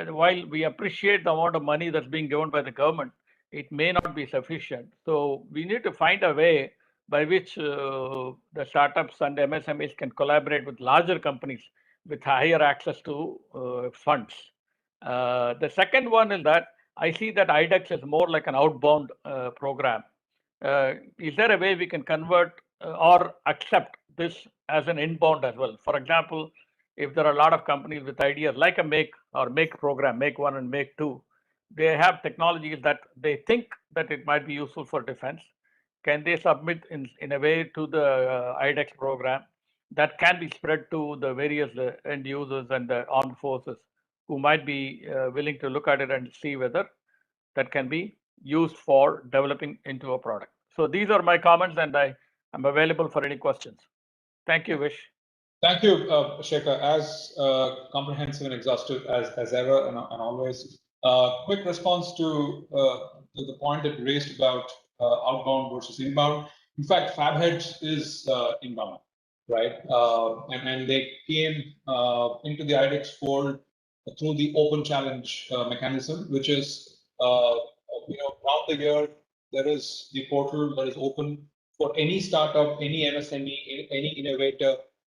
while we appreciate the amount of money that's being given by the government, it may not be sufficient. So we need to find a way by which the startups and MSMEs can collaborate with larger companies with higher access to funds. The second one is that I see that IDEX is more like an outbound program. Is there a way we can convert or accept this as an inbound as well? For example, if there are a lot of companies with ideas like a make or make program, make one and make two, they have technologies that they think that it might be useful for defense. Can they submit in a way to the IDEX program that can be spread to the various end users and the armed forces who might be willing to look at it and see whether that can be used for developing into a product? So these are my comments, and I am available for any questions. Thank you, Vish. Thank you, Shekhar. As comprehensive and exhaustive as ever and always. Quick response to the point that you raised about outbound versus inbound. In fact, FabHeads is inbound, right? And they came into the IDEX fold through the open challenge mechanism, which is around the year there is the portal that is open for any startup, any MSME, any innovator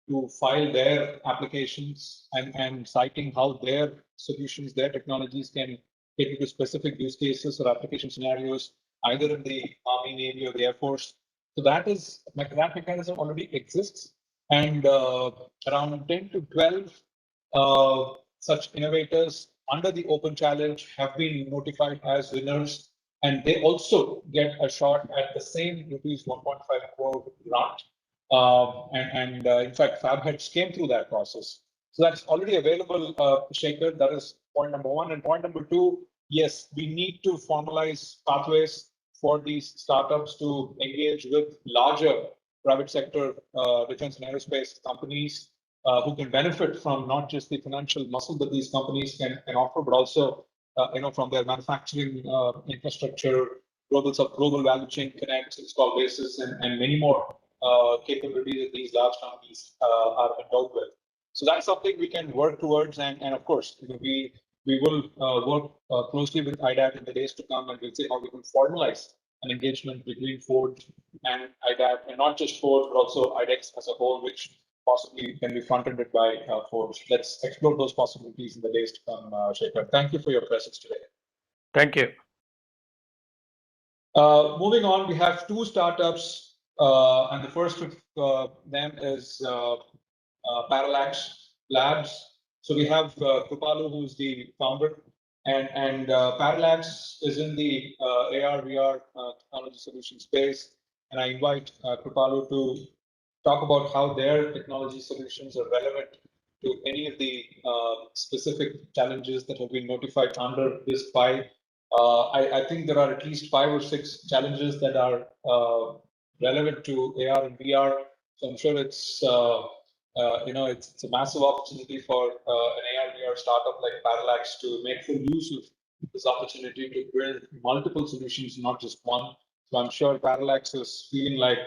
to file their applications and citing how their solutions, their technologies can fit into specific use cases or application scenarios, either in the Army, Navy, or the Air Force. So that mechanism already exists, and around 10 to 12 such innovators under the open challenge have been notified as winners, and they also get a shot at the same rupees 1.5 crore grant. In fact, FabHeads came through that process. So that's already available, Shekhar. That is point number one. And point number two, yes, we need to formalize pathways for these startups to engage with larger private sector defense and aerospace companies who can benefit from not just the financial muscle that these companies can offer, but also from their manufacturing infrastructure, global value chain connects, install bases, and many more capabilities that these large companies are endowed with. So that's something we can work towards, and of course, we will work closely with IDAT in the days to come, and we'll see how we can formalize an engagement between Forge and IDAT, and not just Forge, but also IDEX as a whole, which possibly can be front-ended by Forge. Let's explore those possibilities in the days to come, Shekhar. Thank you for your presence today. Thank you. Moving on, we have two startups, and the first of them is Parallax Labs. So we have Kripalu, who's the founder, and Parallax is in the AR/VR technology solution space. And I invite Kripalu to talk about how their technology solutions are relevant to any of the specific challenges that have been notified under this PI. I think there are at least 5 or 6 challenges that are relevant to AR and VR. So I'm sure it's it's a massive opportunity for an AR/VR startup like Parallax to make full use of this opportunity to build multiple solutions, not just one. So I'm sure Parallax is feeling like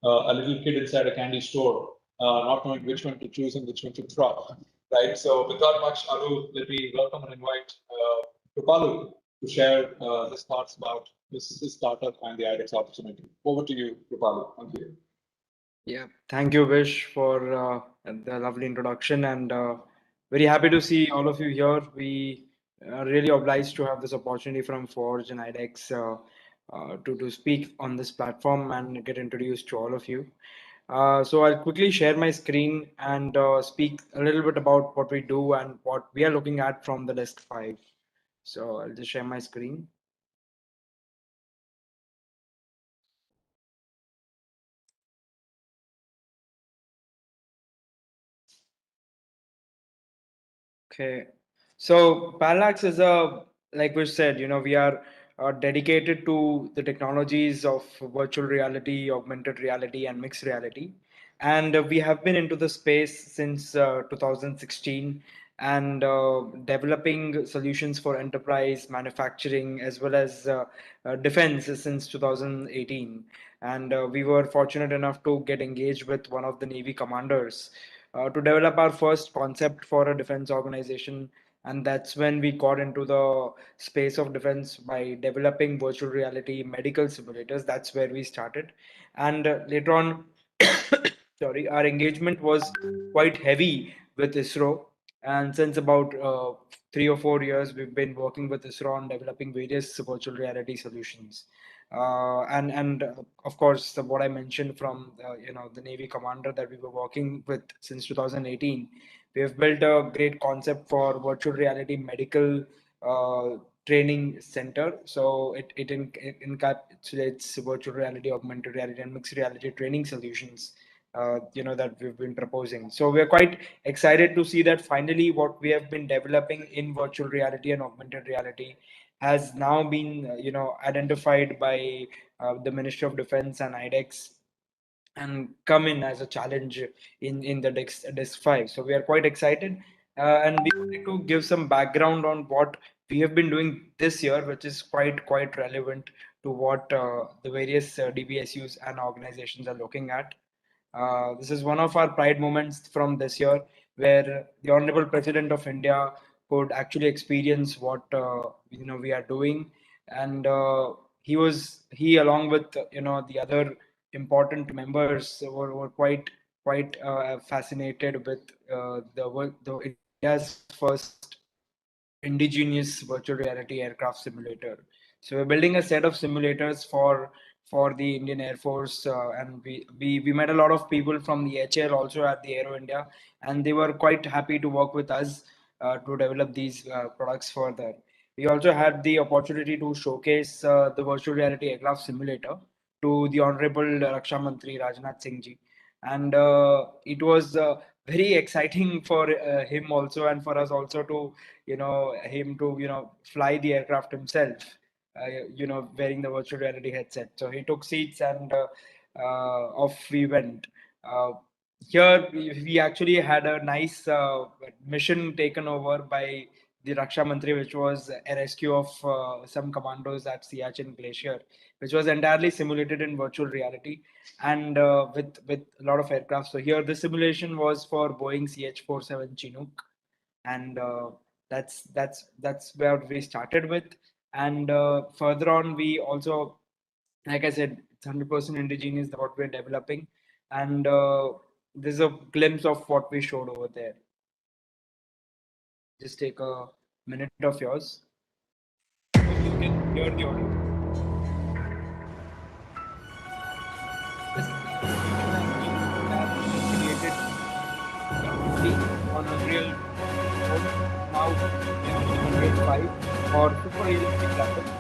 a little kid inside a candy store, not knowing which one to choose and which one to drop, right? So without much ado, let me welcome and invite Kripalu to share his thoughts about this startup and the IDEX opportunity. Over to you, Kripalu. Thank you. Yeah, thank you, Vish, for the lovely introduction, and very happy to see all of you here. We are really obliged to have this opportunity from Forge and IDEX to speak on this platform and get introduced to all of you. So I'll quickly share my screen and speak a little bit about what we do and what we are looking at from the Desk 5. So I'll just share my screen. Okay, so Parallax is like we said, we are dedicated to the technologies of virtual reality, augmented reality, and mixed reality. And we have been into the space since 2016 and developing solutions for enterprise manufacturing as well as defense since 2018. And we were fortunate enough to get engaged with one of the Navy commanders to develop our first concept for a defense organization And that's when we got into the space of defense by developing virtual reality medical simulators. That's where we started. And later on, sorry, our engagement was quite heavy with ISRO. And since about 3 or 4 years, we've been working with ISRO on developing various virtual reality solutions. And of course, what I mentioned from the Navy commander that we were working with since 2018, we have built a great concept for virtual reality medical training center. So it encapsulates virtual reality, augmented reality, and mixed reality training solutions. That we've been proposing. So we're quite excited to see that finally what we have been developing in virtual reality and augmented reality has now been identified by the Ministry of Defense and IDEX and come in as a challenge in the DISC 5. So we are quite excited, and we wanted to give some background on what we have been doing this year, which is quite relevant to what the various DBSUs and organizations are looking at. This is one of our pride moments from this year, where the Honorable President of India could actually experience what we are doing, and he along with the other important members were quite fascinated with the India's first indigenous virtual reality aircraft simulator. So we're building a set of simulators for the Indian Air Force, and we met a lot of people from the HAL also at the Aero India, and they were quite happy to work with us to develop these products further. We also had the opportunity to showcase the virtual reality aircraft simulator to the Honorable Raksha Mantri Rajnath Singh ji, and it was very exciting for him also, and for us also to him to fly the aircraft himself, wearing the virtual reality headset. So he took seats, and off we went. Here we actually had a nice mission taken over by the Raksha Mantri, which was a rescue of some commandos at Siachen Glacier, which was entirely simulated in virtual reality and with a lot of aircraft. So here the simulation was for Boeing CH-47 Chinook, and that's where we started with. And further on, we also, like I said, it's 100% indigenous what we're developing, and this is a glimpse of what we showed over there. Just take a minute of yours. You can hear the audio. This is created on Unreal 4, now Unreal 5 or super realistic graphics.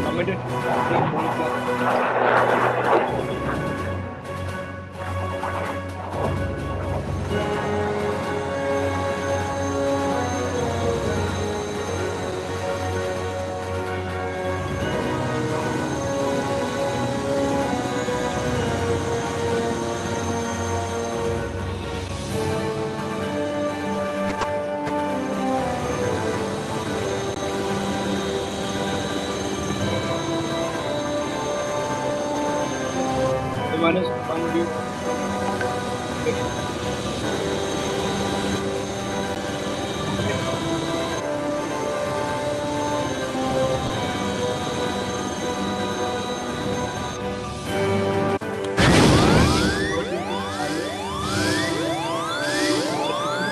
Committed one is one view.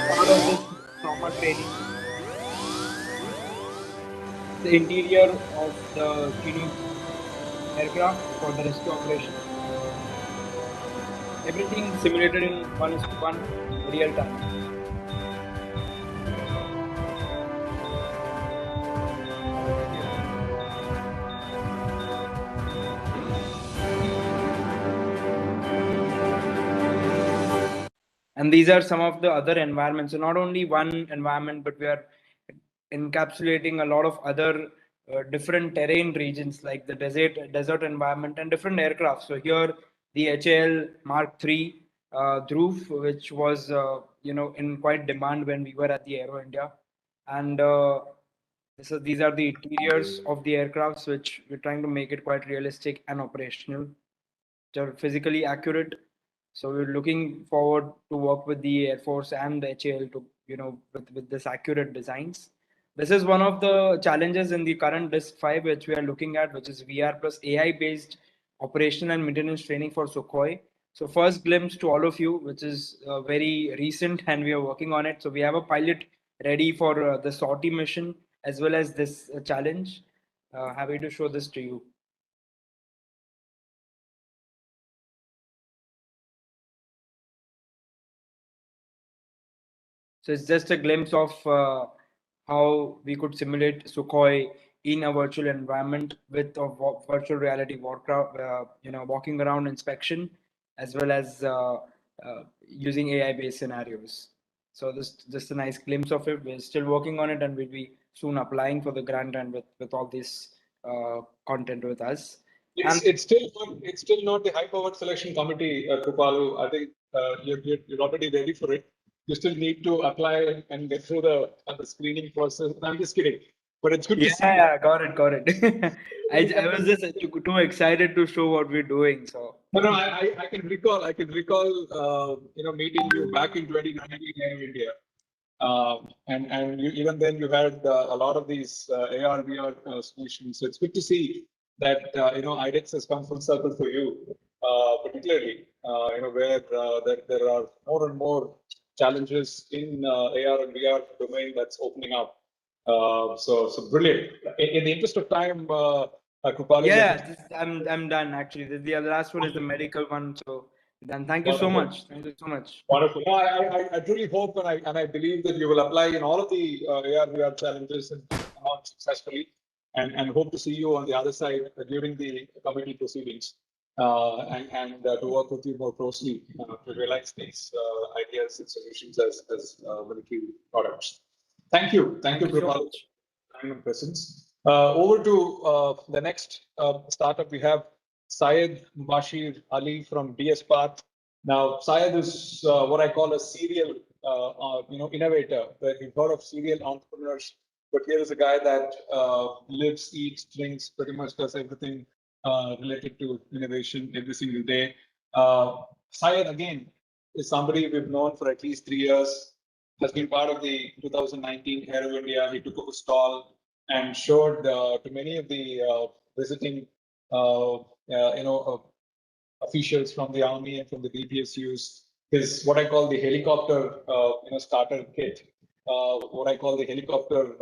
Part of this trauma training, the interior of the Chinook aircraft for the rescue operation. Everything simulated in 1:1 real time. And these are some of the other environments. So not only one environment, but we are encapsulating a lot of other different terrain regions like the desert environment and different aircraft. So here the HAL Mark III Dhruv, which was in quite demand when we were at the Aero India, and these are the interiors of the aircrafts, which we're trying to make it quite realistic and operational, which are physically accurate. So we're looking forward to work with the Air Force and the HAL to with this accurate designs. This is one of the challenges in the current DISC 5, which we are looking at, which is VR plus AI based operation and maintenance training for Sukhoi. So first glimpse to all of you, which is very recent, and we are working on it. So we have a pilot ready for the sortie mission as well as this challenge. Happy to show this to you. So it's just a glimpse of how we could simulate Sukhoi in a virtual environment with a virtual reality walking around inspection, as well as using AI-based scenarios. So this just a nice glimpse of it. We're still working on it, and we'll be soon applying for the grant and with all this content with us. It's still not the high-powered selection committee, Kripalu. I think you're already ready for it. You still need to apply and get through the screening process. I'm just kidding, but it's good to see. Yeah, got it. I was just too excited to show what we're doing. So no, I can recall meeting you back in 2019 in India, and even then you had a lot of these AR VR solutions. So it's good to see that IDEX has come full circle for you, particularly where there are more and more challenges in AR and VR domain that's opening up. So brilliant. In the interest of time, Kripalu. Yeah, I'm done actually. The last one is the medical one. So done. Thank you so much. Thank you so much. Wonderful. No, I truly hope and I believe that you will apply in all of the AR VR challenges and come out successfully, and hope to see you on the other side during the committee proceedings. And to work with you more closely to realize these ideas and solutions as military products. Thank you, Kripalu, time and presence. Over to the next startup. We have Syed Mubashir Ali from DS Path. Now, Syed is what I call a serial, innovator. You've heard of serial entrepreneurs, but here is a guy that lives, eats, drinks, pretty much does everything related to innovation every single day. Syed, again, is somebody we've known for at least 3 years, has been part of the 2019 Aero India. He took up a stall and showed to many of the visiting, officials from the Army and from the DPSUs his what I call the helicopter, starter kit, what I call the helicopter,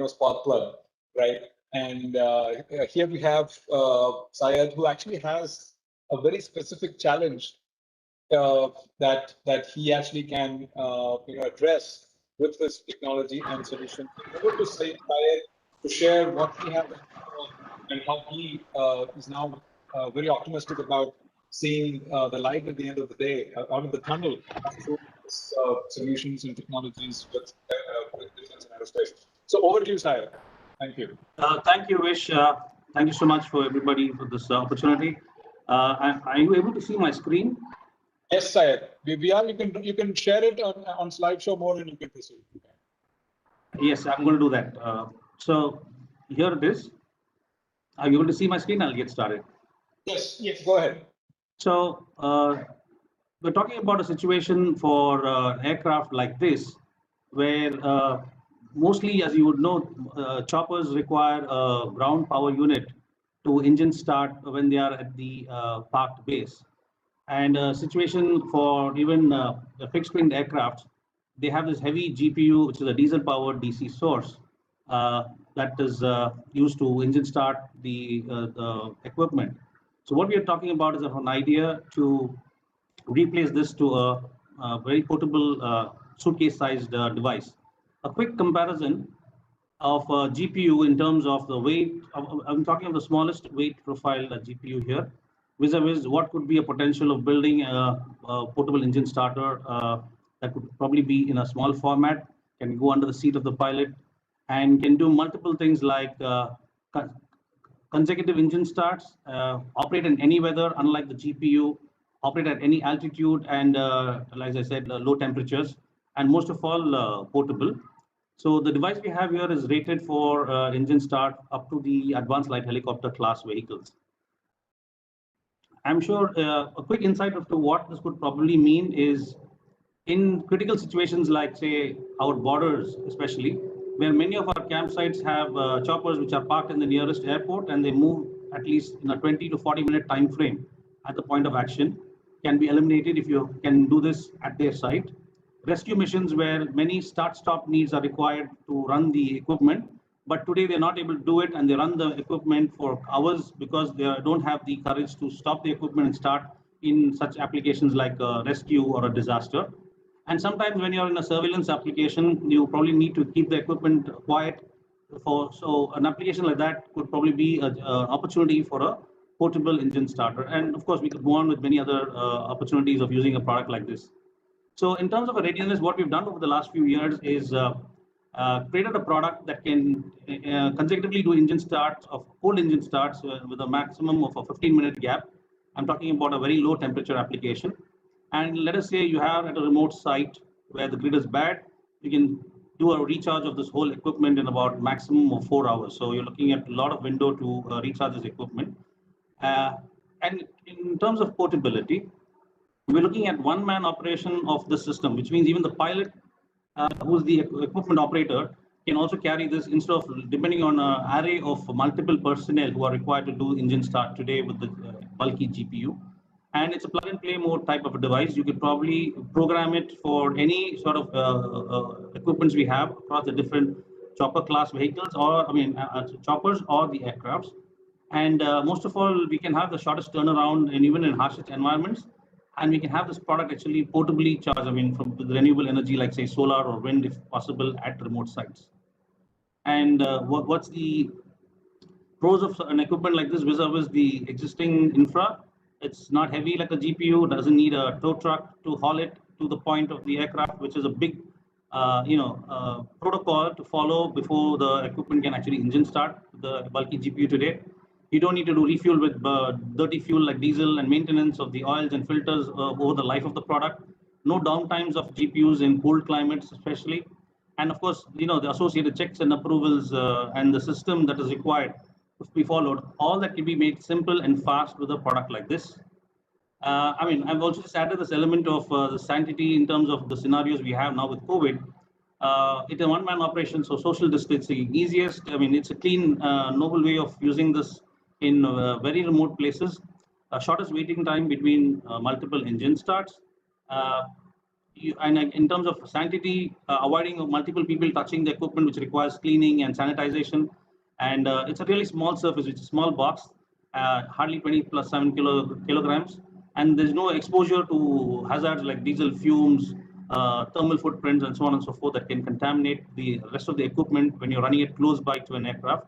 spark plug, right? And here we have Syed, who actually has a very specific challenge that he actually can address with this technology and solution. Over to Syed to share what he has and how he is now very optimistic about seeing the light at the end of the day, out of the tunnel, through solutions and technologies with defense and aerospace. So over to you, Syed. Thank you. Thank you, Vish. Thank you so much for everybody for this opportunity. Are you able to see my screen? Yes, Syed. We are. You can share it on slideshow mode and you can proceed. Yes, I'm going to do that. So here it is. Are you able to see my screen? I'll get started. Yes. Go ahead. So we're talking about a situation for aircraft like this, where mostly, as you would know, choppers require a ground power unit to engine start when they are at the parked base. And a situation for even fixed wing aircraft, they have this heavy GPU, which is a diesel powered DC source that is used to engine start the equipment. So what we are talking about is an idea to replace this to a very portable suitcase-sized device. A quick comparison of GPU in terms of the weight. I'm talking of the smallest weight profile GPU here, vis-a-vis what could be a potential of building a portable engine starter that could probably be in a small format, can go under the seat of the pilot, and can do multiple things like consecutive engine starts, operate in any weather, unlike the GPU, operate at any altitude and, as I said, low temperatures, and most of all, portable. So the device we have here is rated for engine start up to the advanced light helicopter class vehicles. I'm sure a quick insight as to what this could probably mean is in critical situations like, say, our borders, especially, where many of our campsites have choppers which are parked in the nearest airport and they move at least in a 20 to 40-minute time frame at the point of action, can be eliminated if you can do this at their site. Rescue missions where many start-stop needs are required to run the equipment, but today they're not able to do it and they run the equipment for hours because they don't have the courage to stop the equipment and start in such applications like a rescue or a disaster. And sometimes when you're in a surveillance application, you probably need to keep the equipment quiet. So an application like that could probably be an opportunity for a portable engine starter. And of course, we could go on with many other opportunities of using a product like this. So in terms of a readiness, what we've done over the last few years is created a product that can consecutively do engine starts of cold engine starts with a maximum of a 15-minute gap. I'm talking about a very low temperature application. And let us say you have at a remote site where the grid is bad, you can do a recharge of this whole equipment in about maximum of 4 hours. So you're looking at a lot of window to recharge this equipment. And in terms of portability, we're looking at one-man operation of the system, which means even the pilot, who's the equipment operator, can also carry this instead of depending on an array of multiple personnel who are required to do engine start today with the bulky GPU. And it's a plug and play mode type of a device. You could probably program it for any sort of equipments we have across the different chopper class vehicles, or choppers or the aircrafts. And most of all, we can have the shortest turnaround and even in harshest environments. And we can have this product actually portably charged, from renewable energy like say solar or wind if possible at remote sites. And what's the pros of an equipment like this vis-a-vis the existing infra? It's not heavy like a GPU, doesn't need a tow truck to haul it to the point of the aircraft, which is a big protocol to follow before the equipment can actually engine start the bulky GPU today. You don't need to do refuel with dirty fuel like diesel and maintenance of the oils and filters over the life of the product. No downtimes of GPUs in cold climates, especially. And of course, the associated checks and approvals and the system that is required to be followed, all that can be made simple and fast with a product like this. I've also just added this element of the sanctity in terms of the scenarios we have now with COVID. It's a one-man operation, so social distancing easiest. It's a clean, noble way of using this in very remote places. Shortest waiting time between multiple engine starts. And in terms of sanctity, avoiding multiple people touching the equipment, which requires cleaning and sanitization. And it's a really small surface, it's a small box, hardly 20 plus 7 kilograms. And there's no exposure to hazards like diesel fumes, thermal footprints, and so on and so forth that can contaminate the rest of the equipment when you're running it close by to an aircraft.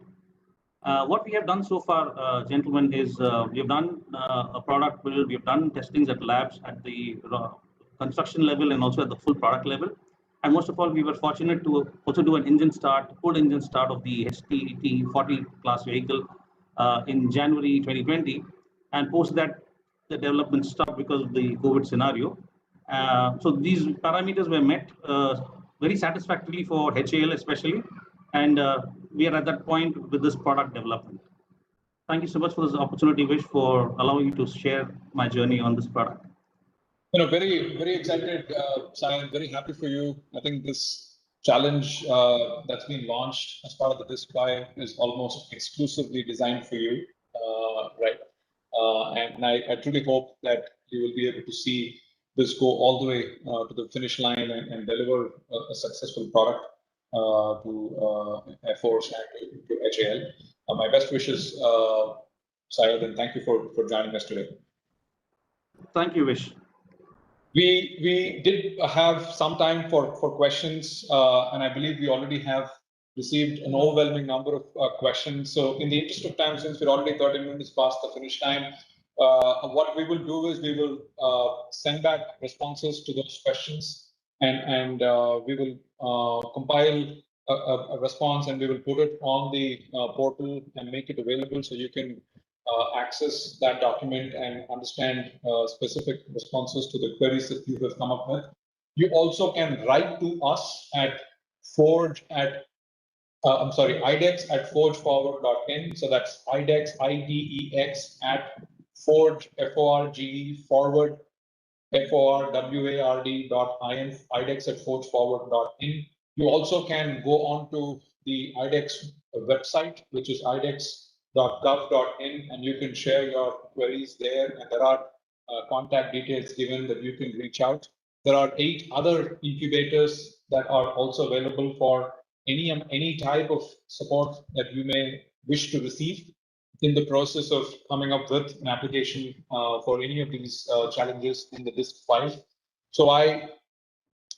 What we have done so far, gentlemen, is we have done a product build, we have done testings at labs at the construction level and also at the full product level. And most of all, we were fortunate to also do an engine start, full engine start of the HT40 class vehicle in January 2020. And post that, the development stopped because of the COVID scenario. So these parameters were met very satisfactorily for HAL especially. And we are at that point with this product development. Thank you so much for this opportunity, Vish, for allowing me to share my journey on this product. Very, very excited, Sai. Very happy for you. I think this challenge that's been launched as part of the DISC-BY is almost exclusively designed for you, right? And I truly hope that you will be able to see this go all the way to the finish line and deliver a successful product to Air Force and to HAL. My best wishes, Syed, and thank you for joining us today. Thank you, Vish. We did have some time for questions, and I believe we already have received an overwhelming number of questions. So in the interest of time, since we're already 30 minutes past the finish time, what we will do is we will send back responses to those questions, and we will compile a response, and we will put it on the portal and make it available so you can access that document and understand specific responses to the queries that you have come up with. You also can write to us at idex@forgeforward.in. So that's idex, IDEX at forge, FORGE, forward forward.idecs@forgeforward.in. You also can go on to the IDEX website, which is idex.gov.in, and you can share your queries there. And there are contact details given that you can reach out. There are 8 other incubators that are also available for any type of support that you may wish to receive in the process of coming up with an application for any of these challenges in the DISC 5. So I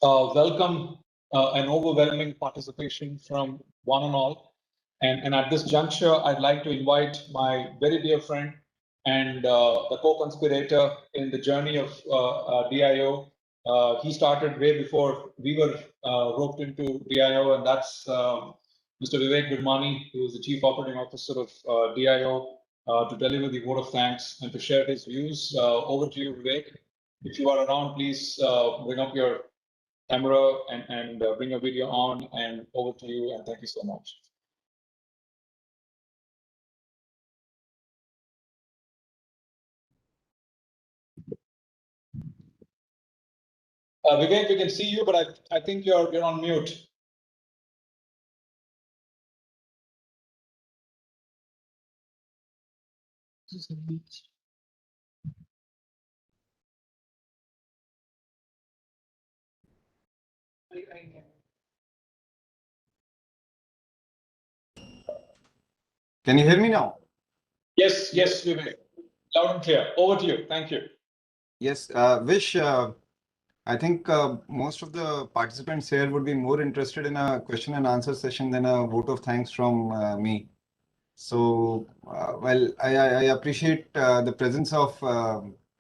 welcome an overwhelming participation from one and all. And at this juncture, I'd like to invite my very dear friend and the co-conspirator in the journey of DIO. He started way before we were roped into DIO, and that's Mr. Vivek Virmani, who is the Chief Operating Officer of DIO, to deliver the vote of thanks and to share his views. Over to you, Vivek. If you are around, please bring up your camera and bring your video on, and over to you, and thank you so much. Vivek, we can see you, but I think you're on mute. Can you hear me now? Yes, Vivek. Loud and clear. Over to you. Thank you. Yes, Vish, I think most of the participants here would be more interested in a question and answer session than a vote of thanks from me. So, well, I appreciate the presence of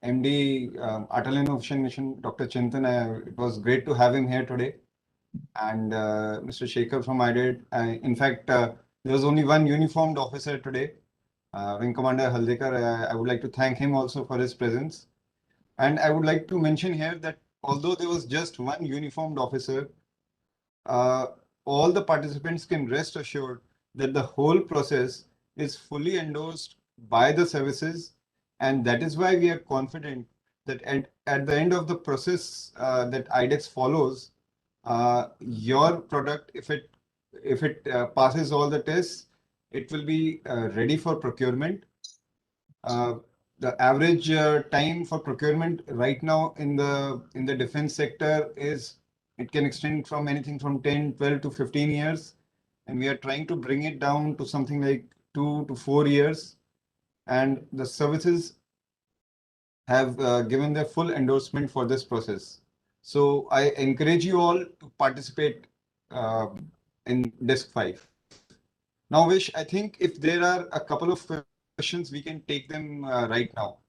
MD Atal Innovation Mission, Dr. Chintan. It was great to have him here today. And Mr. Shekhar from IDET. In fact, there was only one uniformed officer today, Wing Commander Haldekar. I would like to thank him also for his presence. And I would like to mention here that although there was just one uniformed officer, all the participants can rest assured that the whole process is fully endorsed by the services. And that is why we are confident that at the end of the process that IDEX follows, your product, if it passes all the tests, it will be ready for procurement. The average time for procurement right now in the defense sector is, it can extend from anything from 10, 12 to 15 years. And we are trying to bring it down to something like 2 to 4 years. And the services have given their full endorsement for this process. So I encourage you all to participate in DISC 5. Now, Vish, I think if there are a couple of questions, we can take them right now.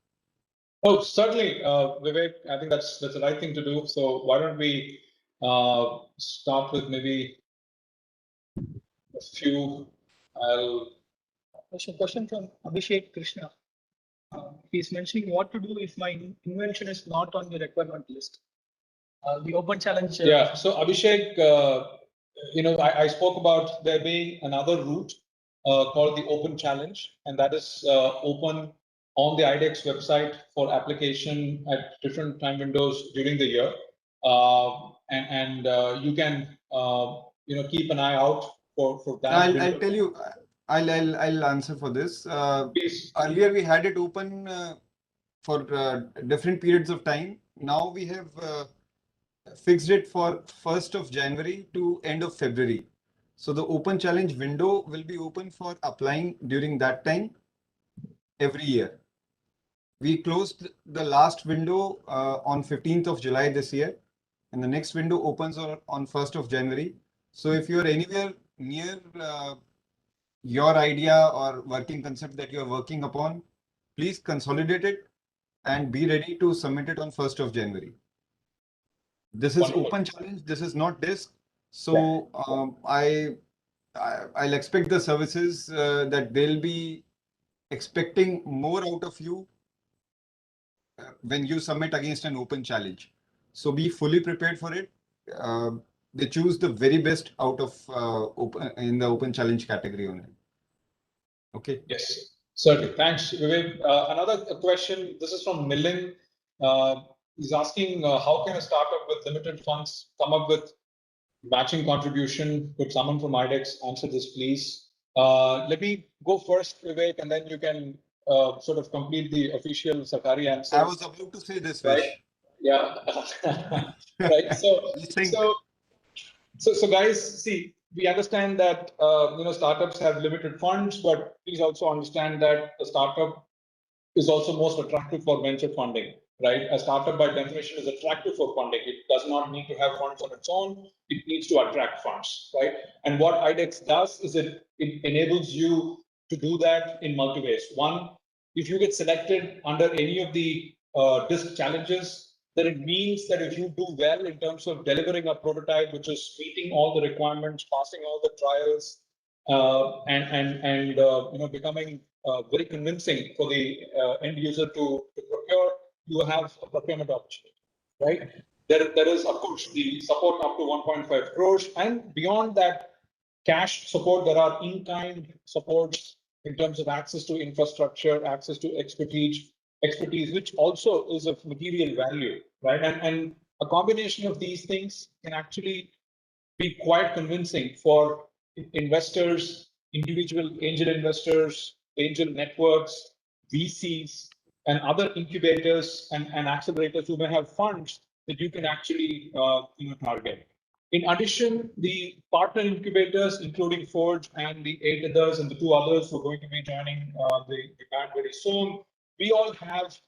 Oh, certainly, Vivek. I think that's the right thing to do. So why don't we start with maybe a few. Question from Abhishek Krishna. He's mentioning what to do if my invention is not on the requirement list. The open challenge. Yeah. So Abhishek, I spoke about there being another route called the open challenge, and that is open on the IDEX website for application at different time windows during the year. You can keep an eye out for that. I'll tell you. I'll answer for this. Earlier we had it open for different periods of time. Now we have fixed it for 1st of January to end of February. So the open challenge window will be open for applying during that time every year. We closed the last window on 15th of July this year, and the next window opens on 1st of January. So if you're anywhere near your idea or working concept that you're working upon, please consolidate it and be ready to submit it on 1st of January. This is open challenge. This is not DISC. So I'll expect the services that they'll be expecting more out of you when you submit against an open challenge. So be fully prepared for it. They choose the very best out of in the open challenge category only. Okay. Yes, certainly. Thanks, Vivek. Another question. This is from Milind. he's asking how can a startup with limited funds come up with matching contribution? Could someone from IDEX answer this, please? Let me go first, Vivek, and then you can sort of complete the official Sakari answer. I was about to say this, right? Vish. Yeah. Right. So guys, see, we understand that startups have limited funds, but please also understand that the startup is also most attractive for venture funding, right? A startup by definition is attractive for funding. It does not need to have funds on its own. It needs to attract funds, right? And what IDEX does is it enables you to do that in multi ways. One, if you get selected under any of the DISC challenges, then it means that if you do well in terms of delivering a prototype which is meeting all the requirements, passing all the trials, and becoming very convincing for the end user to procure, you have a procurement opportunity, right? There is, of course, the support up to 1.5 crores, and beyond that cash support, there are in-kind supports in terms of access to infrastructure, access to expertise, which also is of material value, right? And a combination of these things can actually be quite convincing for investors, individual angel investors, angel networks, VCs, and other incubators and accelerators who may have funds that you can actually target. In addition, the partner incubators, including Forge and the 8 others and the 2 others who are going to be joining the band very soon, we all have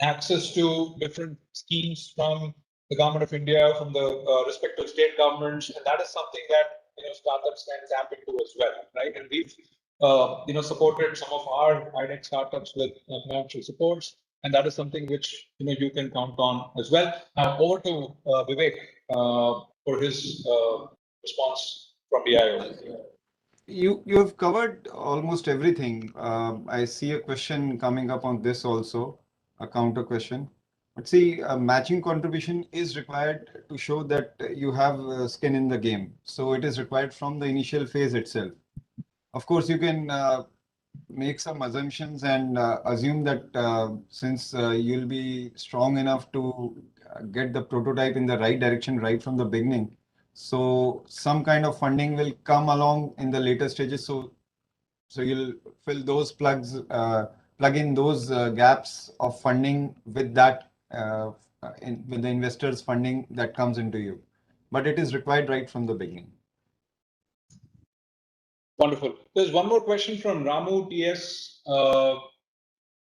access to different schemes from the government of India, from the respective state governments, and that is something that startups can tap into as well, right? And we've supported some of our IDEX startups with financial supports, and that is something which you can count on as well. Now over to Vivek for his response from DIO. You have covered almost everything. I see a question coming up on this also, a counter question. But see, a matching contribution is required to show that you have skin in the game. So it is required from the initial phase itself. Of course, you can make some assumptions and assume that since you'll be strong enough to get the prototype in the right direction right from the beginning, so some kind of funding will come along in the later stages. So you'll fill those plug in those gaps of funding with that with the investors funding that comes into you. But it is required right from the beginning. Wonderful. There's one more question from Ramu TS.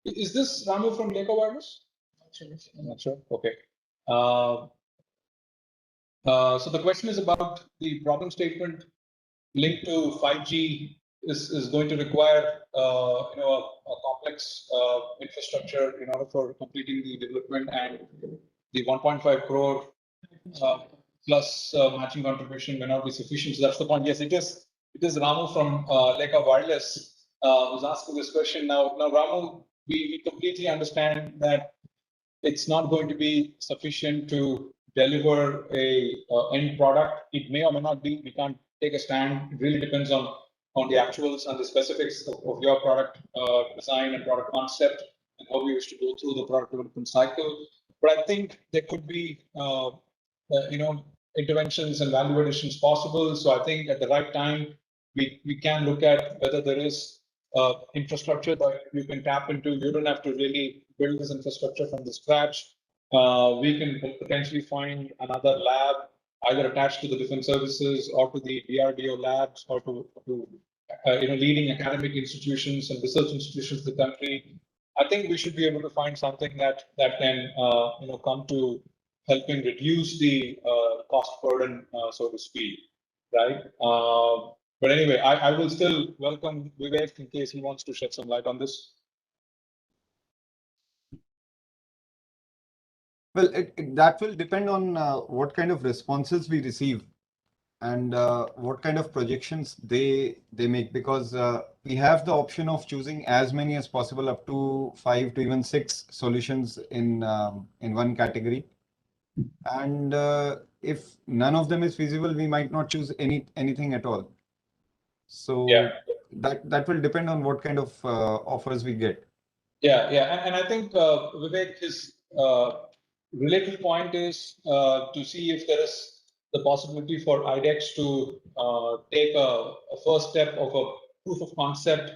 Is this Ramu from Leica Wireless? I'm not sure. Okay. So the question is about the problem statement linked to 5G is going to require a complex infrastructure in order for completing the development, and the 1.5 crore plus matching contribution may not be sufficient. So that's the point. Yes, it is. It is Ramu from Leica Wireless who's asking this question. Now Ramu, we completely understand that it's not going to be sufficient to deliver a end product. It may or may not be. We can't take a stand. It really depends on the actuals and the specifics of your product design and product concept and how we wish to go through the product development cycle. But I think there could be interventions and value additions possible. So I think at the right time, we can look at whether there is infrastructure that you can tap into. You don't have to really build this infrastructure from the scratch. We can potentially find another lab either attached to the defense services or to the DRDO labs or to leading academic institutions and research institutions in the country. I think we should be able to find something that can come to helping reduce the cost burden, so to speak, right? But anyway, I will still welcome Vivek in case he wants to shed some light on this. Well, that will depend on what kind of responses we receive and what kind of projections they make, because we have the option of choosing as many as possible, up to 5 to even 6 solutions in one category. And if none of them is feasible, we might not choose anything at all. So yeah, that will depend on what kind of offers we get. Yeah, and I think Vivek, his related point is to see if there is the possibility for IDEX to take a first step of a proof of concept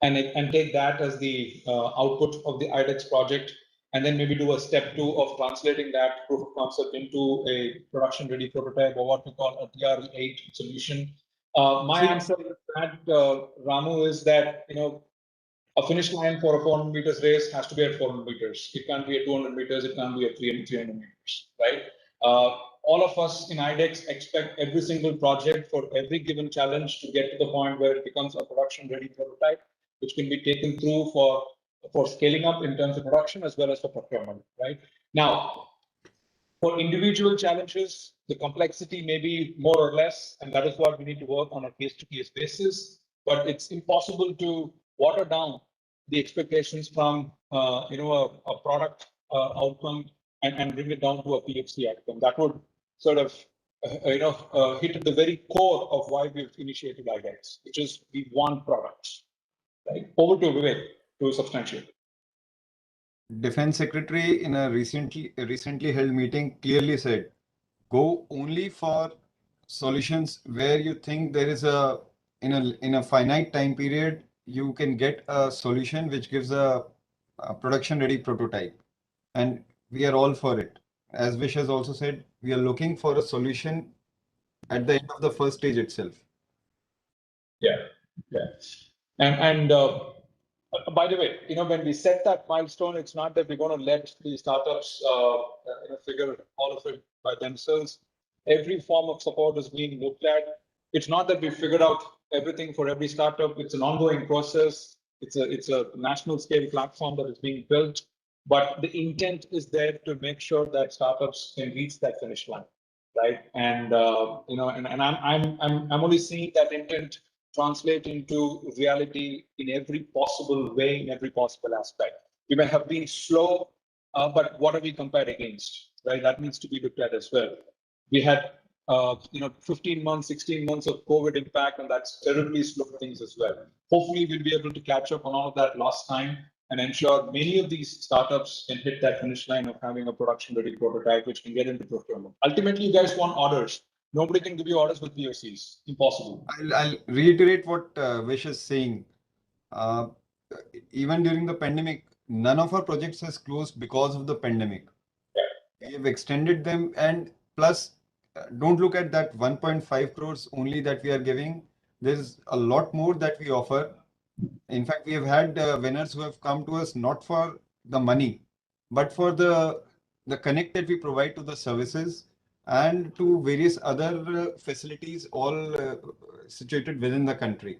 and take that as the output of the IDEX project, and then maybe do a step 2 of translating that proof of concept into a production ready prototype, or what we call a TRE8 solution. My answer to that, Ramu, is that, you know, a finish line for a 400 meters race has to be at 400 meters. It can't be at 200 meters. It can't be at 300 meters, right? All of us in IDEX expect every single project for every given challenge to get to the point where it becomes a production ready prototype, which can be taken through for scaling up in terms of production as well as for procurement, right? Now, for individual challenges, the complexity may be more or less, and that is what we need to work on a case-to-case basis. But it's impossible to water down the expectations from you know, a product outcome and bring it down to a PFC outcome. That would sort of you know, hit at the very core of why we've initiated IDEX, which is we want products. Right? Over to Vivek to substantiate. Defense Secretary in a recently held meeting clearly said, go only for solutions where you think there is in a finite time period, you can get a solution which gives a production ready prototype. And we are all for it. As Vish has also said, we are looking for a solution at the end of the first stage itself. Yeah, yeah. And by the way, you know, when we set that milestone, it's not that we're going to let the startups you know, figure all of it by themselves. Every form of support is being looked at. It's not that we figured out everything for every startup. It's an ongoing process. It's a national scale platform that is being built, but the intent is there to make sure that startups can reach that finish line, right? And you know, and I'm only seeing that intent translate into reality in every possible way, in every possible aspect. We may have been slow, but what are we compared against, right? That needs to be looked at as well. We had, you know, 15 months, 16 months of COVID impact, and that's terribly slowed things as well. Hopefully, we'll be able to catch up on all of that lost time and ensure many of these startups can hit that finish line of having a production-ready prototype, which can get into procurement. Ultimately, you guys want orders. Nobody can give you orders with POCs. Impossible. I'll reiterate what Vish is saying. Even during the pandemic, none of our projects has closed because of the pandemic. Yeah. We have extended them, and plus, don't look at that 1.5 crores only that we are giving. There's a lot more that we offer. In fact, we have had winners who have come to us not for the money, but for the connect that we provide to the services and to various other facilities, all situated within the country,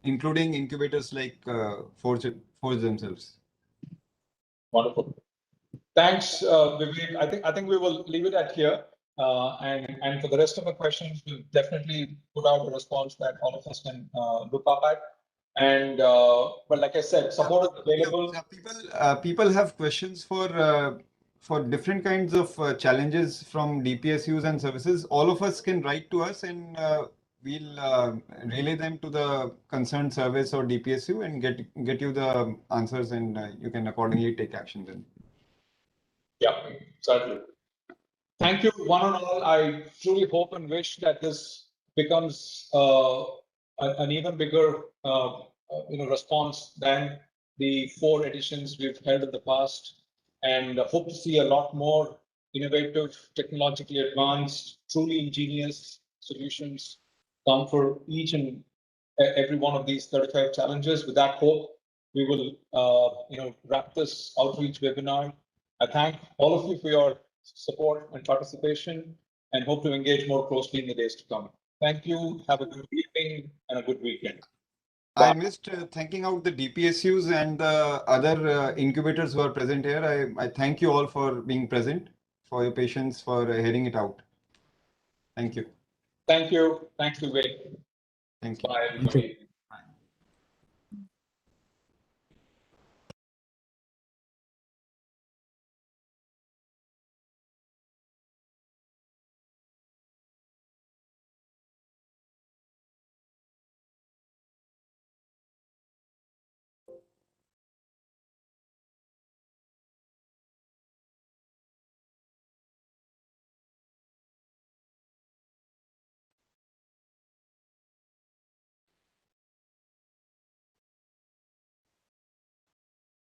including incubators like Forge themselves. Wonderful. Thanks, Vivek. I think we will leave it at here. And for the rest of the questions, we'll definitely put out a response that all of us can look up at. And but like I said, support is available. People have questions for different kinds of challenges from DPSUs and services. All of us can write to us, and we'll relay them to the concerned service or DPSU and get you the answers, and you can accordingly take action then. Yeah, certainly. Thank you, one and all. I truly hope and wish that this becomes an even bigger you know, response than the 4 editions we've held in the past, and hope to see a lot more innovative, technologically advanced, truly ingenious solutions come for each and every one of these 35 challenges. With that hope, we will you know, wrap this outreach webinar. I thank all of you for your support and participation, and hope to engage more closely in the days to come. Thank you. Have a good evening and a good weekend. Bye. I missed thanking out the DPSUs and the other incubators who are present here. I thank you all for being present, for your patience, for hearing it out. Thank you. Thank you. Thanks, Vivek. Thank you. Bye, everybody.